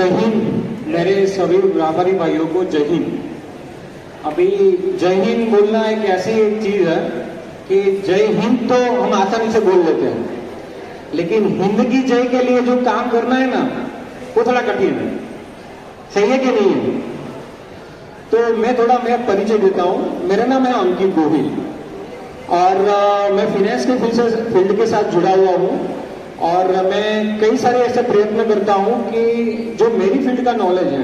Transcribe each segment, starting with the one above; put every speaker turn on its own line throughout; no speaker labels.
जय हिंद मेरे सभी व्यापारी भाइयों को जय हिंद। अभी जय हिंद बोलना एक ऐसी एक चीज है कि जय हिंद तो हम आसानी से बोल लेते हैं, लेकिन हिंद की जय के लिए जो काम करना है ना वो थोड़ा कठिन है। सही है कि नहीं है? तो मैं परिचय देता हूं। मेरा नाम है अंकित गोहिल और मैं फाइनेंस के फील्ड के साथ जुड़ा हुआ हूं और मैं कई सारे ऐसे प्रयत्न करता हूं कि जो मेरी फील्ड का नॉलेज है,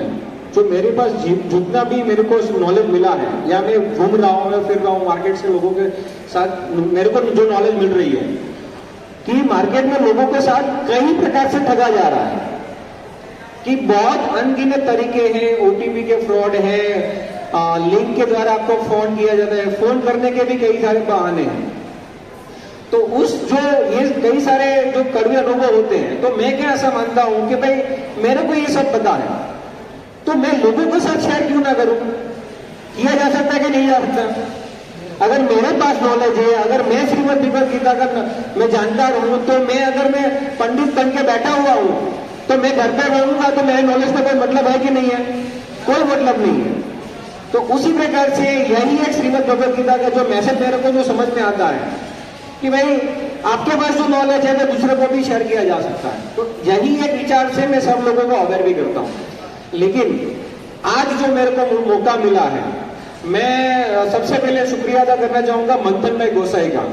जो मेरे पास जितना भी मेरे को नॉलेज मिला है, या मैं घूम रहा हूं, मैं फिर रहा हूं मार्केट से लोगों के साथ, मेरे को जो नॉलेज मिल रही है कि मार्केट में लोगों के साथ कई प्रकार से ठगा जा रहा है, कि बहुत अनगिनत तरीके हैं। ओटीपी के फ्रॉड है, लिंक के द्वारा आपको फोन किया जाता है, फोन करने के भी कई सारे बहाने हैं। तो ये कई सारे जो कड़वे अनुभव होते हैं, तो मैं क्या ऐसा मानता हूं कि भाई मेरे को ये सब पता है तो मैं लोगों के साथ शेयर क्यों ना करूं। किया जा सकता है कि नहीं जा सकता? अगर मेरे पास नॉलेज है, अगर मैं श्रीमद् भगवद गीता का मैं जानकार हूं, तो मैं पंडित बन के बैठा हुआ हूं तो मैं घर पे रहूंगा तो मेरे नॉलेज का कोई मतलब है कि नहीं है? कोई मतलब नहीं है। तो उसी प्रकार से यही है श्रीमद् भगवद गीता का जो मैसेज मेरे को जो समझ में आता है कि भाई आपके पास जो नॉलेज है वो दूसरे को भी शेयर किया जा सकता है। तो यही एक विचार से मैं सब लोगों को अवेयर भी करता हूं। लेकिन आज जो मेरे को मौका मिला है, मैं सबसे पहले शुक्रिया अदा करना चाहूंगा मंथन भाई गोसाई का,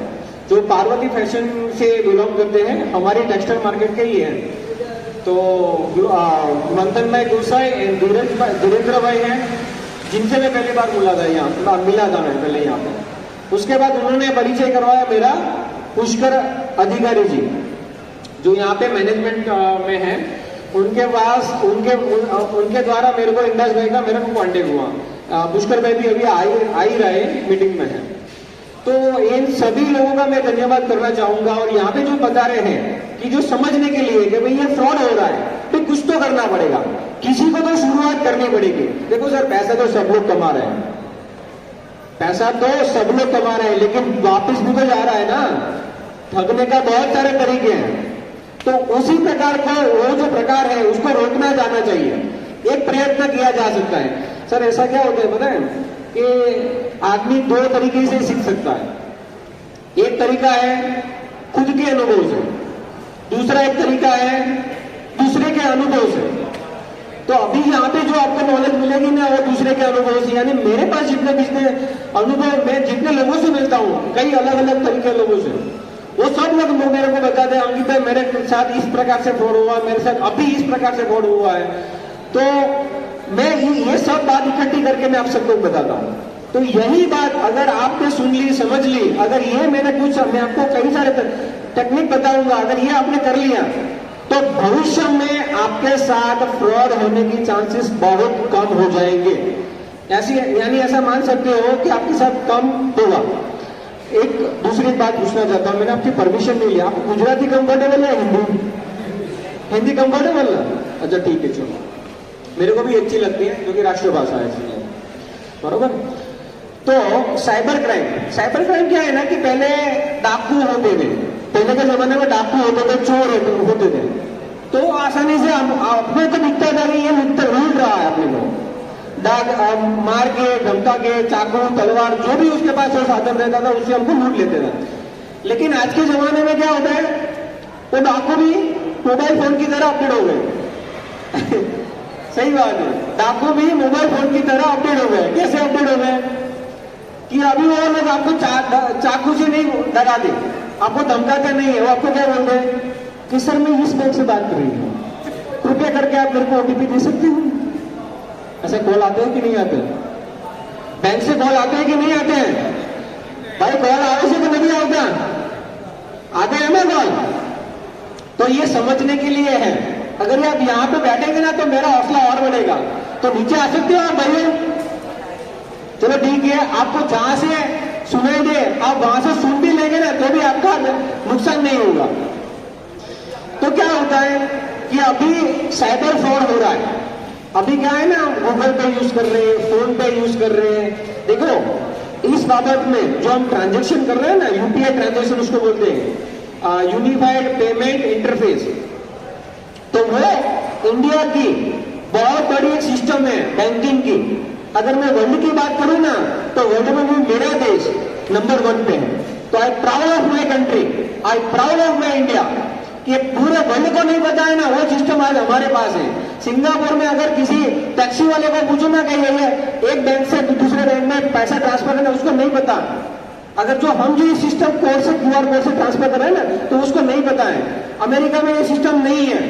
जो पार्वती फैशन से बिलोंग करते हैं, हमारी टेक्सटाइल मार्केट के ही है। तो मंथन भाई गोसाई, धीरेन्द्र भाई हैं, जिनसे मैं पहली बार मिला था मैं पहले यहाँ पे। उसके बाद उन्होंने परिचय करवाया मेरा पुष्कर अधिकारी जी, जो यहाँ पे मैनेजमेंट में है। उनके द्वारा मेरे को इंदास भाई का मेरे को कॉन्टेक्ट हुआ। पुष्कर भाई भी अभी आ ही रहे, मीटिंग में है। तो इन सभी लोगों का मैं धन्यवाद करना चाहूंगा। और यहाँ पे जो बता रहे हैं कि जो समझने के लिए कि भाई ये फ्रॉड हो रहा है, तो कुछ तो करना पड़ेगा, किसी को तो शुरुआत करनी पड़ेगी। देखो सर, पैसा तो सब लोग कमा रहे हैं, पैसा तो सब लोग कमा रहे हैं, लेकिन वापस भी तो जा रहा है ना। ठगने का बहुत सारे तरीके हैं। तो उसी प्रकार का वो जो प्रकार है उसको रोकना जाना चाहिए, एक प्रयत्न किया जा सकता है। सर ऐसा क्या होता है पता है कि आदमी दो तरीके से सीख सकता है। एक तरीका है खुद के अनुभव से, दूसरा एक तरीका है दूसरे के अनुभव से। तो अभी यहाँ पे जो आपको नॉलेज मिलेगी ना वो दूसरे के अनुभव से, यानी मेरे पास जितने अनुभव, मैं जितने लोगों से मिलता हूँ, कई अलग अलग तरीके लोगों से, वो सब लोग मेरे को बताते हैं अंकित भाई मेरे साथ इस प्रकार से फ्रॉड हुआ, मेरे साथ अभी इस प्रकार से फ्रॉड हुआ है। तो मैं ये सब बात इकट्ठी करके मैं आप सबको बताता हूँ। तो यही बात अगर आपने सुन ली, समझ ली, अगर ये मैं आपको कई सारे टेक्निक बताऊंगा, अगर ये आपने कर लिया तो भविष्य में आपके साथ फ्रॉड होने की चांसेस बहुत कम हो जाएंगे। यानी ऐसा मान सकते हो कि आपके साथ कम होगा। एक दूसरी बात पूछना चाहता हूं, मैंने आपकी परमिशन नहीं लिया, आपको गुजराती कंफर्टेबल है? हिंदी कंफर्टेबल है? अच्छा ठीक है, चलो, मेरे को भी अच्छी लगती है क्योंकि राष्ट्रभाषा है इसलिए, बरोबर। तो साइबर क्राइम क्या है ना कि पहले डाकू होते थे, पहले के जमाने में डाकू होते थे, चोर होते थे, तो आसानी से अपने को दिखता था कि ये लूट रहा है अपने को, मार के, धमका के, चाकू, तलवार, जो भी उसके पास वो साधन रहता था उससे हमको लूट लेते थे। लेकिन आज के जमाने में क्या होता है, वो डाकू भी मोबाइल फोन की तरह अपडेट हो गए। सही बात है, डाकू भी मोबाइल फोन की तरह अपडेट हो गए। कैसे अपडेट हो गए कि अभी वो लोग आपको चाकू से नहीं डरा दे, आपको धमकाते नहीं है, वो आपको क्या बोलते हैं कि सर मैं इस बैंक से बात कर रही हूँ, कृपया करके आप मेरे को ओटीपी दे सकते हो। ऐसे कॉल आते हैं कि नहीं आते? बैंक से कॉल आते हैं कि नहीं आते हैं? भाई कॉल आने से तो नहीं आता, आते हैं ना कॉल। तो ये समझने के लिए है। अगर आप यहाँ पे बैठेंगे ना तो मेरा हौसला और बढ़ेगा। तो नीचे आ सकते हो आप भाई? चलो ठीक है, आपको जहां से सुनाई दे आप वहां से सुन भी लेंगे ना तो भी आपका नुकसान नहीं होगा। तो क्या होता है कि अभी साइबर फ्रॉड हो रहा है। अभी क्या है ना, गूगल पे यूज कर रहे हैं, फोन पे यूज कर रहे हैं। देखो इस बाबत में जो हम ट्रांजेक्शन कर रहे हैं ना, यूपीआई ट्रांजेक्शन उसको बोलते हैं, यूनिफाइड पेमेंट इंटरफेस, तो वो इंडिया की बहुत बड़ी एक सिस्टम है बैंकिंग की। अगर मैं वर्ल्ड की बात करूं ना, तो वर्ल्ड में भी मेरा देश नंबर 1 पे है। तो I proud of my country, I proud of my India, कि पूरे वर्ल्ड को नहीं पता है ना, वो सिस्टम आज हमारे पास है। सिंगापुर में अगर किसी टैक्सी वाले को पूछो ना कहीं है एक बैंक से दूसरे बैंक में पैसा ट्रांसफर करना, उसको नहीं पता। अगर जो हम जो ये सिस्टम कोड से QR कोड से ट्रांसफर कर रहे हैं ना, तो उसको नहीं पता है। अमेरिका में ये सिस्टम नहीं है।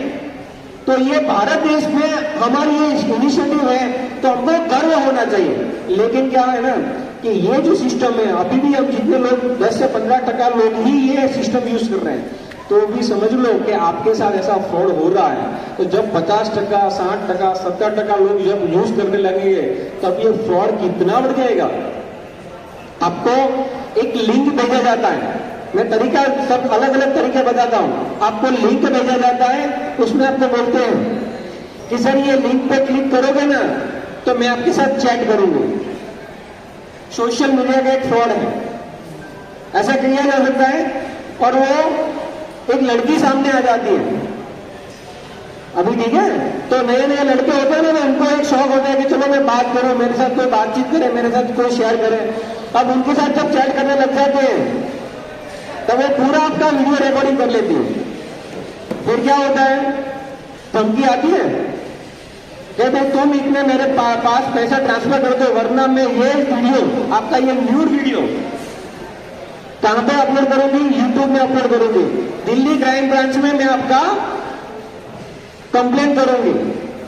तो ये भारत देश में हमारी ये इनिशिएटिव है, तो हमको गर्व होना चाहिए। लेकिन क्या है ना कि ये जो सिस्टम है, अभी भी हम जितने लोग 10 से 15% लोग ही ये सिस्टम यूज कर रहे हैं, तो भी समझ लो कि आपके साथ ऐसा फ्रॉड हो रहा है। तो जब 50%, 60%, 70% लोग जब यूज करने लगेंगे, तब ये फ्रॉड कितना बढ़ जाएगा। आपको एक लिंक भेजा जाता है, मैं तरीका सब अलग अलग तरीके बताता हूं। आपको लिंक भेजा जाता है, उसमें आपको बोलते हैं कि सर ये लिंक पे क्लिक करोगे ना, तो मैं आपके साथ चैट करूंगी। सोशल मीडिया का एक फ्रॉड है, ऐसा किया जा सकता है। और वो एक लड़की सामने आ जाती है, अभी ठीक है, तो नए नए लड़के होते हैं ना, उनको एक शौक होता है कि चलो मैं बात करूं, मेरे साथ कोई बातचीत करे, मेरे साथ कोई शेयर करे। अब उनके साथ जब चैट करने लग जाते हैं, तब वो पूरा आपका वीडियो रिकॉर्डिंग कर लेती है। फिर क्या होता है, धमकी आती है कि भाई तुम इतने मेरे पास पैसा ट्रांसफर कर दो, वरना मैं ये वीडियो, आपका ये न्यूड वीडियो कहां पे अपलोड करूंगी, यूट्यूब में अपलोड करूंगी, दिल्ली क्राइम ब्रांच में मैं आपका कंप्लेन करूंगी।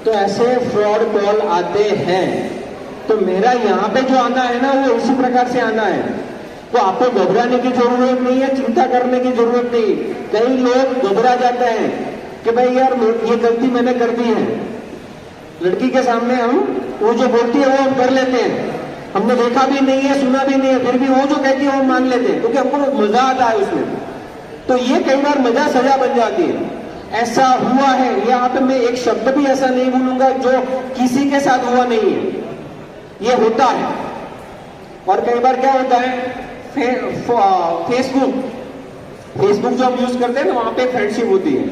तो ऐसे फ्रॉड कॉल आते हैं। तो मेरा यहां पे जो आना है ना, वो इसी प्रकार से आना है। तो आपको घबराने की जरूरत नहीं है, चिंता करने की जरूरत नहीं। कई लोग घबरा जाते हैं कि भाई यार ये गलती मैंने कर दी है। लड़की के सामने हम वो जो बोलती है वो हम कर लेते हैं, हमने देखा भी नहीं है, सुना भी नहीं है, फिर भी वो जो कहती है वो मान लेते हैं, क्योंकि हमको मजा आता है उसमें। तो ये कई बार मजा सजा बन जाती है। ऐसा हुआ है, यहाँ पे मैं एक शब्द भी ऐसा नहीं बोलूंगा जो किसी के साथ हुआ नहीं है, ये होता है। और कई बार क्या होता है, फेसबुक जो हम यूज करते हैं ना, वहां पे फ्रेंडशिप होती है।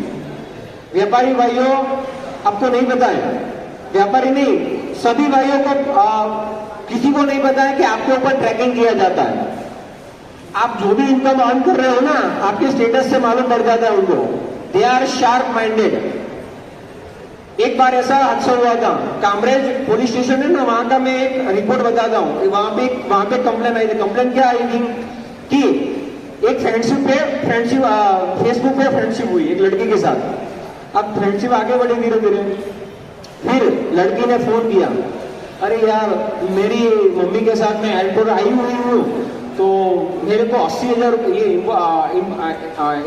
व्यापारी भाइयों, आपको नहीं पता है, व्यापारी नहीं, सभी भाइयों को किसी को नहीं पता है कि आपके ऊपर ट्रैकिंग किया जाता है। आप जो भी इनकम अर्न कर रहे हो ना, आपके स्टेटस से मालूम पड़ जाता है उनको। They are sharp minded. एक बार ऐसा हादसा हुआ था, कामरेज पुलिस स्टेशन है ना, वहां का मैं एक रिपोर्ट बताता हूँ। वहां पे कंप्लेन आई थी। कंप्लेन क्या आई थी कि एक फ्रेंडशिप फेसबुक पे फ्रेंडशिप हुई एक लड़की के साथ। अब फ्रेंडशिप आगे बढ़ी धीरे धीरे। फिर लड़की ने फोन किया, अरे यार मेरी मम्मी के साथ मैं एयरपोर्ट आई हुई हूँ, तो मेरे को 80,000 ये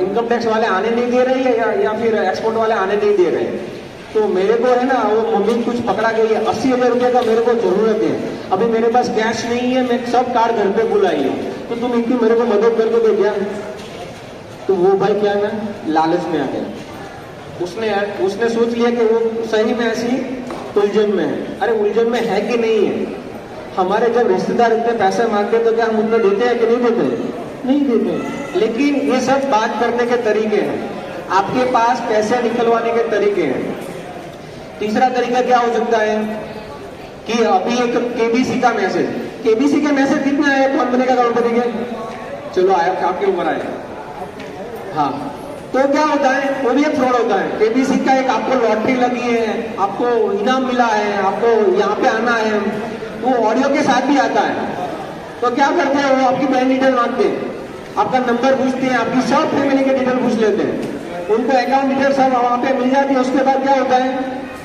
इनकम टैक्स वाले आने नहीं दे रही है, या फिर एक्सपोर्ट वाले आने नहीं दे रहे हैं। तो मेरे को है ना, वो मम्मी कुछ पकड़ा गई है, 80,000 रुपये का मेरे को जरूरत है। अभी मेरे पास कैश नहीं है, मैं सब कार्ड घर पे बुलाई हूँ, तो तुम इनकी मेरे को मदद करके दे क्या। तो वो भाई क्या है ना, लालच में आ गया। उसने सोच लिया कि वो सही में ऐसी उलझन में है। अरे उलझन में है कि नहीं है। हमारे जब रिश्तेदार इतने पैसे मांगते तो क्या हम उतना देते हैं कि नहीं देते? नहीं देते। लेकिन ये सब बात करने के तरीके हैं, आपके पास पैसे निकलवाने के तरीके हैं। तीसरा तरीका क्या हो सकता है कि अभी एक केबीसी का मैसेज, केबीसी के मैसेज कितना है, कौन बनेगा करोड़पति के, चलो आया आपके ऊपर आए। हाँ, तो क्या होता है, वो भी एक फ्रॉड होता है। केबीसी का एक आपको लॉटरी लगी है, आपको इनाम मिला है, आपको यहाँ पे आना है, वो ऑडियो के साथ भी आता है। तो क्या करते हैं, वो आपकी बैंक डिटेल मांगते हैं, आपका नंबर पूछते हैं, आपकी सब फैमिली के डिटेल पूछ लेते हैं, उनको अकाउंट डिटेल सब वहां पे मिल जाती है। उसके बाद क्या होता है,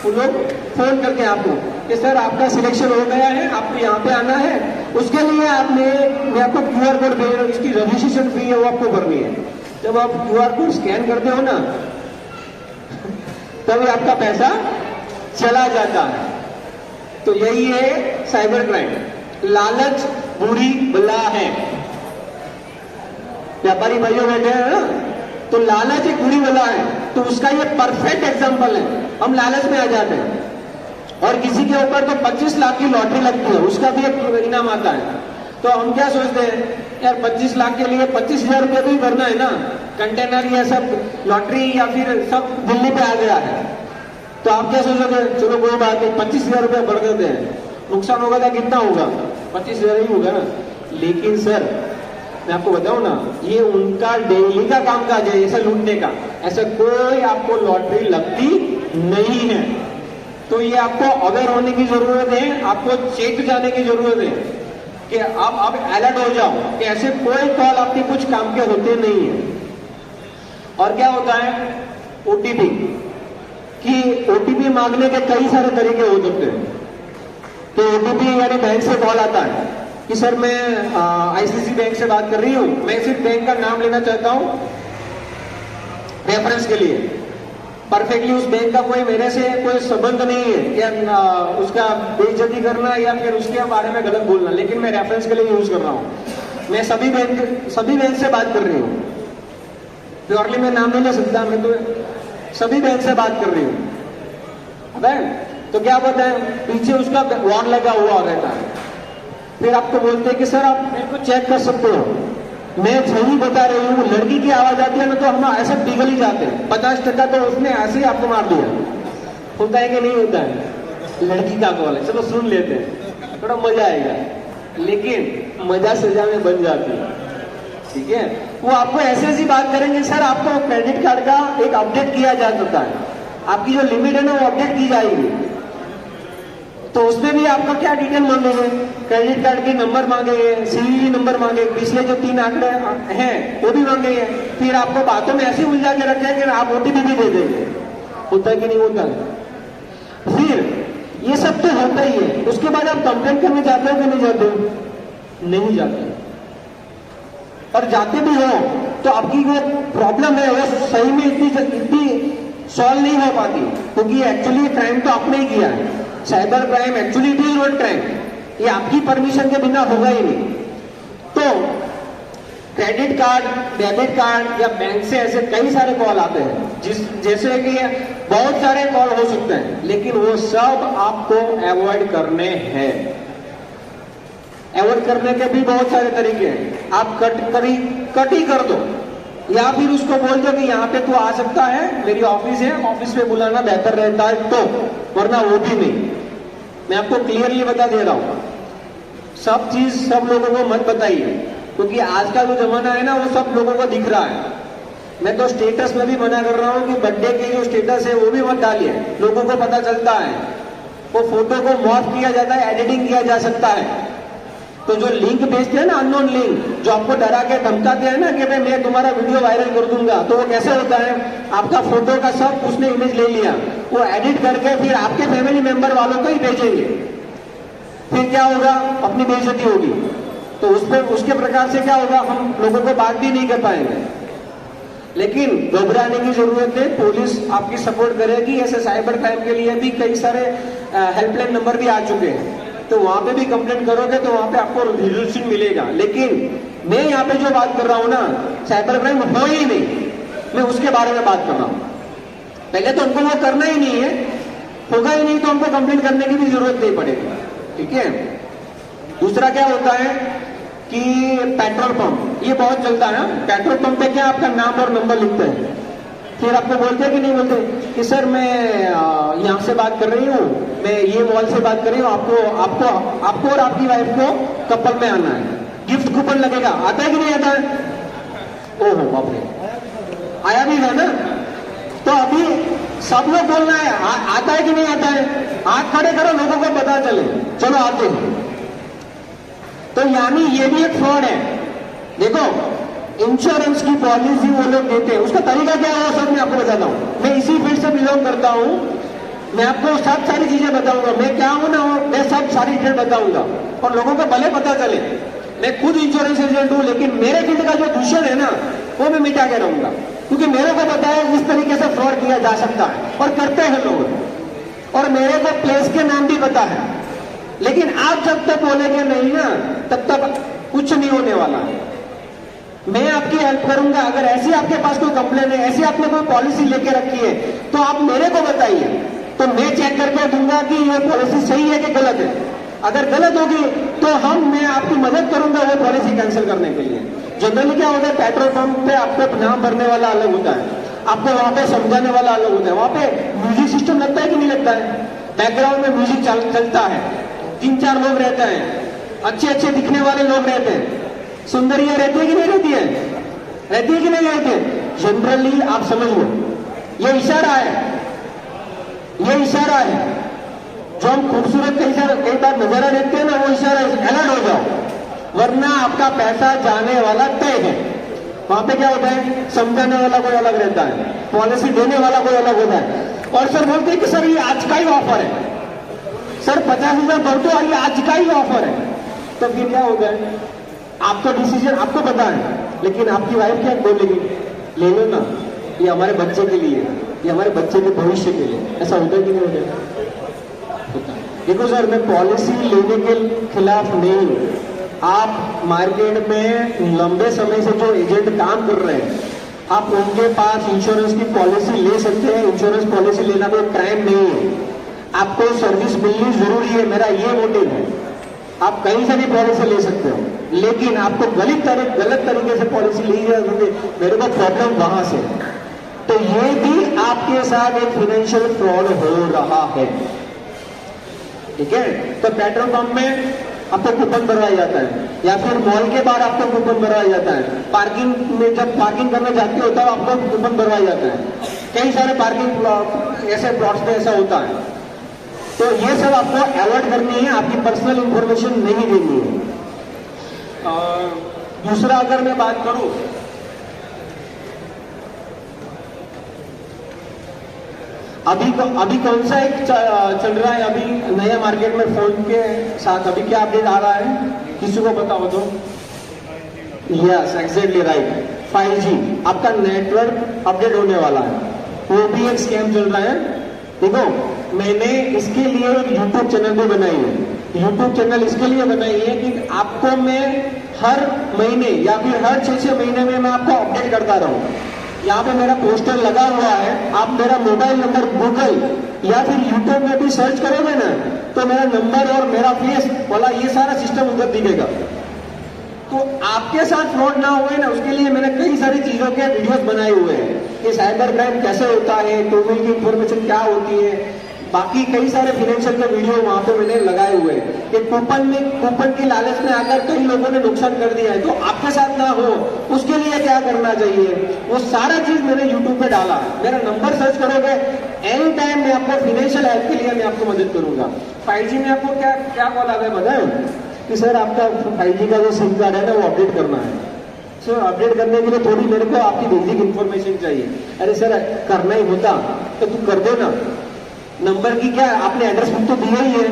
वो लोग फोन करके आपको कि सर आपका सिलेक्शन हो गया है, आपको यहाँ पे आना है, उसके लिए मैं आपको QR कोड दे रहा हूँ, इसकी रजिस्ट्रेशन फी है वो आपको भरनी है। जब आप QR कोड स्कैन करते हो ना, तभी आपका पैसा चला जाता है। तो यही है साइबर क्राइम। लालच बुरी बला है। व्यापारी भाइयों बैठे हैं ना, तो लालच एक बुरी बला है। तो उसका ये परफेक्ट एग्जांपल है। हम लालच में आ जाते हैं, और किसी के ऊपर तो 25 लाख की लॉटरी लगती है, उसका भी एक इनाम आता है। तो हम क्या सोचते हैं, यार 25 लाख के लिए 25,000 रुपये भी भरना है ना, कंटेनर या सब लॉटरी या फिर सब दिल्ली पे आ गया है, तो आप क्या सोचोगे, चलो कोई बात नहीं, 25,000 रुपया बढ़ देते हैं, नुकसान होगा तो कितना होगा, 25,000 ही होगा ना। लेकिन सर मैं आपको बताऊं ना, ये उनका डेली का काम काज है ऐसा लूटने का, ऐसा कोई आपको लॉटरी लगती नहीं है। तो ये आपको अवेयर होने की जरूरत है, आपको चेक जाने की जरूरत है कि आप अलर्ट हो जाओ कि ऐसे कोई कॉल आपके कुछ काम के होते नहीं है। और क्या होता है ओटीपी, कि ओटीपी मांगने के कई सारे तरीके हो सकते हैं। तो ओटीपी यानी बैंक से कॉल आता है कि सर मैं आईसीआईसीआई बैंक से बात कर रही हूं, मैं सिर्फ बैंक का नाम लेना चाहता हूं रेफरेंस के लिए, परफेक्टली उस बैंक का कोई मेरे से कोई संबंध नहीं है, या उसका बेइज्जती करना या फिर उसके बारे में गलत बोलना, लेकिन मैं रेफरेंस के लिए यूज कर रहा हूं। मैं सभी बैंक से बात कर रही हूँ, प्योरली मैं नाम नहीं ले सकता, मैं तो सभी बैंक से बात कर रही हूँ। तो क्या पता है पीछे उसका वॉर लगा हुआ रहता है, फिर आपको बोलते हैं कि सर आप मेरे को चेक कर सकते हो, मैं सही बता रही हूँ। लड़की की आवाज आती है ना तो हम ऐसे पिघल ही जाते हैं, 50% तो उसने ऐसे ही आपको मार दिया। होता है कि नहीं होता है, लड़की का कॉल है, चलो सुन लेते हैं, थोड़ा मजा आएगा, लेकिन मजा सजा में बन जाती है। ठीक है, वो आपको ऐसे ऐसी बात करेंगे, सर आपको क्रेडिट कार्ड का एक अपडेट किया जा सकता है, आपकी जो लिमिट है ना वो अपडेट की जाएगी। तो उसमें भी आपका क्या डिटेल मांगेंगे, क्रेडिट कार्ड के नंबर मांगेंगे, सीवीवी नंबर मांगे, पिछले जो 3 आंकड़े हैं वो भी मांगेंगे, फिर आपको बातों में ऐसी उलझा के रखेंगे आप ओटीपी भी दे देंगे। होता है कि नहीं होता? फिर ये सब तो होता ही है, उसके बाद आप कंप्लेन करने जाते हो कि नहीं जाते हो? नहीं जाते, और जाते भी हो तो आपकी जो प्रॉब्लम है वो सही में इतनी सॉल्व नहीं हो पाती, क्योंकि एक्चुअली क्राइम तो आपने ही किया है। Cyber crime actually it is not crime, ये आपकी परमिशन के बिना होगा ही नहीं। तो क्रेडिट कार्ड, डेबिट कार्ड या बैंक से ऐसे कई सारे कॉल आते हैं, जैसे कि बहुत सारे कॉल हो सकते हैं, लेकिन वो सब आपको अवॉइड करने हैं। अवॉइड करने के भी बहुत सारे तरीके हैं, आप कट ही कर दो, या फिर उसको बोल दो कि यहाँ पे तू आ सकता है, मेरी ऑफिस है, ऑफिस पे बुलाना बेहतर रहता है, तो वरना वो भी नहीं। मैं आपको क्लियरली बता दे रहा हूं, सब चीज सब लोगों को मत बताइए, क्योंकि आज का जो जमाना है ना वो सब लोगों को दिख रहा है। मैं तो स्टेटस में भी मना कर रहा हूं कि बर्थडे के जो स्टेटस है वो भी मत डालिए, लोगों को पता चलता है, वो फोटो को मॉर्फ किया जाता है, एडिटिंग किया जा सकता है। तो जो लिंक भेजते हैं ना, अननोन लिंक, जो आपको डरा के धमकाते हैं ना कि भाई मैं तुम्हारा वीडियो वायरल कर दूंगा, तो वो कैसे होता है, आपका फोटो का सब उसने इमेज ले लिया, वो एडिट करके फिर आपके फैमिली मेंबर वालों को ही भेजेंगे, फिर क्या होगा, अपनी बेइज्जती होगी। तो उसके प्रकार से क्या होगा, हम लोगों को बात भी नहीं कर पाएंगे। लेकिन घबराने की जरूरत है, पुलिस आपकी सपोर्ट करेगी। ऐसे साइबर क्राइम के लिए भी कई सारे हेल्पलाइन नंबर भी आ चुके हैं, तो वहां पे भी कंप्लेंट करोगे तो वहां पे आपको रिजोल्यूशन मिलेगा। लेकिन मैं यहाँ पे जो बात कर रहा हूं ना, साइबर क्राइम हो ही नहीं, मैं उसके बारे में बात कर रहा हूं। पहले तो हमको वो करना ही नहीं है, होगा ही नहीं तो हमको कंप्लेंट करने की भी जरूरत नहीं पड़ेगी। ठीक है, दूसरा क्या होता है कि पेट्रोल पंप, ये बहुत चलता है। पेट्रोल पंप पे क्या आपका नाम और नंबर लिखते हैं, फिर आपको बोलते हैं कि नहीं बोलते कि सर मैं यहाँ से बात कर रही हूँ, मैं ये मॉल से बात कर रही हूँ, आपको और आपकी वाइफ को कपल में आना है, गिफ्ट कूपन लगेगा। आता है कि नहीं आता है? ओहो बाप रे, आया भी है ना। तो अभी सब लोग बोलना है, आता है कि नहीं आता है, हाथ खड़े करो, लोगों को पता चले, चलो आते हैं। तो यानी ये भी एक फ्रॉड है। देखो, इंश्योरेंस की पॉलिसी वो लोग देते हैं, उसका तरीका क्या है वो सब मैं आपको बताता हूं। मैं इसी फील्ड से बिलोंग करता हूं, मैं आपको सब सारी चीजें बताऊंगा, मैं क्या हूं ना, मैं सब सारी डिटेल बताऊंगा, और लोगों को भले पता चले मैं खुद इंश्योरेंस एजेंट हूं, लेकिन मेरे फील्ड का जो दूषण है ना वो मैं मिटा के रहूंगा, क्योंकि मेरे को पता है इस तरीके से फ्रॉड किया जा सकता है और करते हैं लोग, और मेरे को प्लेस के नाम भी पता है। लेकिन आप जब तक बोलेंगे नहीं ना, तब तक कुछ नहीं होने वाला। मैं आपकी हेल्प करूंगा। अगर ऐसी आपके पास कोई कंप्लेन है, ऐसी आपने कोई पॉलिसी लेके रखी है, तो आप मेरे को बताइए, तो मैं चेक करके दूंगा कि ये पॉलिसी सही है कि गलत है। अगर गलत होगी तो मैं आपकी मदद करूंगा वो पॉलिसी कैंसिल करने के लिए। जनरली क्या होता है, पेट्रोल पंप पे आपको नाम भरने वाला अलग होता है, आपको वहां पे समझाने वाला अलग होता है, वहां पे म्यूजिक सिस्टम लगता है कि नहीं लगता है? बैकग्राउंड में म्यूजिक चलता है, 3-4 लोग रहते हैं, अच्छे अच्छे दिखने वाले लोग रहते हैं, सुंदरियां रहती है कि नहीं रहती है? रहती है कि नहीं रहती है? जनरली आप समझ लो, ये इशारा है, ये इशारा है। जो हम खूबसूरत कई बार नजारा देखते हैं ना, वो इशारा अलर्ट हो जाओ, वरना आपका पैसा जाने वाला तय है। वहां पे क्या होता है, समझाने वाला कोई अलग रहता है, पॉलिसी देने वाला कोई अलग होता है, और सर बोलते हैं कि सर ये आज का ही ऑफर है, सर 50,000 भर दो और ये आज का ही ऑफर है। तो फिर क्या होगा है, आपका डिसीजन आपको पता है, लेकिन आपकी वाइफ क्या बोलेगी, ले लो ना, ये हमारे बच्चे के लिए, ये हमारे बच्चे के भविष्य के लिए। ऐसा होता है कि नहीं होता? देखो सर, मैं पॉलिसी लेने के खिलाफ नहीं हूं। आप मार्केट में लंबे समय से जो एजेंट काम कर रहे हैं, आप उनके पास इंश्योरेंस की पॉलिसी ले सकते हैं। इंश्योरेंस पॉलिसी लेना कोई क्राइम नहीं है, आपको सर्विस मिलनी जरूरी है, मेरा ये मोटिव है। आप कहीं से भी पॉलिसी ले सकते हो, लेकिन आपको गलत तरीके से पॉलिसी ली है, मेरे को प्रॉब्लम वहां से। तो ये भी आपके साथ एक फाइनेंशियल फ्रॉड हो रहा है, ठीक है? तो पेट्रोल पंप में आपको कूपन बनवाया जाता है, या फिर मॉल के बाहर आपको कूपन बनवाया जाता है, पार्किंग में जब पार्किंग करने जाते हो तब आपको कूपन बनवाया जाता है। कई सारे पार्किंग ऐसे प्लॉट्स में ऐसा होता है। तो ये सब आपको अवॉइड करनी है, आपकी पर्सनल इंफॉर्मेशन नहीं देनी है। दूसरा अगर मैं बात करूं, अभी कौन सा एक चल रहा है अभी नया मार्केट में फोन के साथ, अभी क्या अपडेट आ रहा है, किसी को पता हो तो? यस, एग्जैक्टली राइट, 5G आपका नेटवर्क अपडेट होने वाला है, वो भी एक स्कैम चल रहा है। देखो, मैंने इसके लिए एक यूट्यूब चैनल भी बनाई है। यूट्यूब चैनल इसके लिए बनाई है कि आपको मैं हर महीने या फिर हर 6 महीने में मैं आपको अपडेट करता रहूं। यहाँ पे मेरा पोस्टर लगा हुआ है, आप मेरा मोबाइल नंबर गूगल या फिर यूट्यूब में भी सर्च करोगे ना, तो मेरा नंबर और मेरा फेस वाला ये सारा सिस्टम उधर दिखेगा। तो आपके साथ फ्रॉड ना हुए ना, उसके लिए मैंने कई सारी चीजों के वीडियोस बनाए हुए हैं कि साइबर क्राइम कैसे होता है, टोमिल की इंफॉर्मेशन क्या होती है, बाकी कई सारे फाइनेंशियल के वीडियो वहां पे मैंने लगाए हुए हैं कि कूपन की लालच में आकर कई लोगों ने नुकसान कर दिया है। तो आपके साथ ना हो उसके लिए क्या करना चाहिए, वो सारा चीज मैंने यूट्यूब पे डाला। मेरा नंबर सर्च करोगे, एनी टाइम मैं आपको फाइनेंशियल हेल्प के लिए मैं आपको मदद करूंगा। 5G में आपको क्या कॉल आ गया बताए कि सर आपका 5G का जो सिम कार्ड है ना, वो अपडेट करना है। सर अपडेट करने के लिए थोड़ी मेरे को आपकी बेसिक इन्फॉर्मेशन चाहिए। अरे सर, करना ही होता तो तू कर दो ना, नंबर की क्या, आपने एड्रेस बुक तो दिया ही है,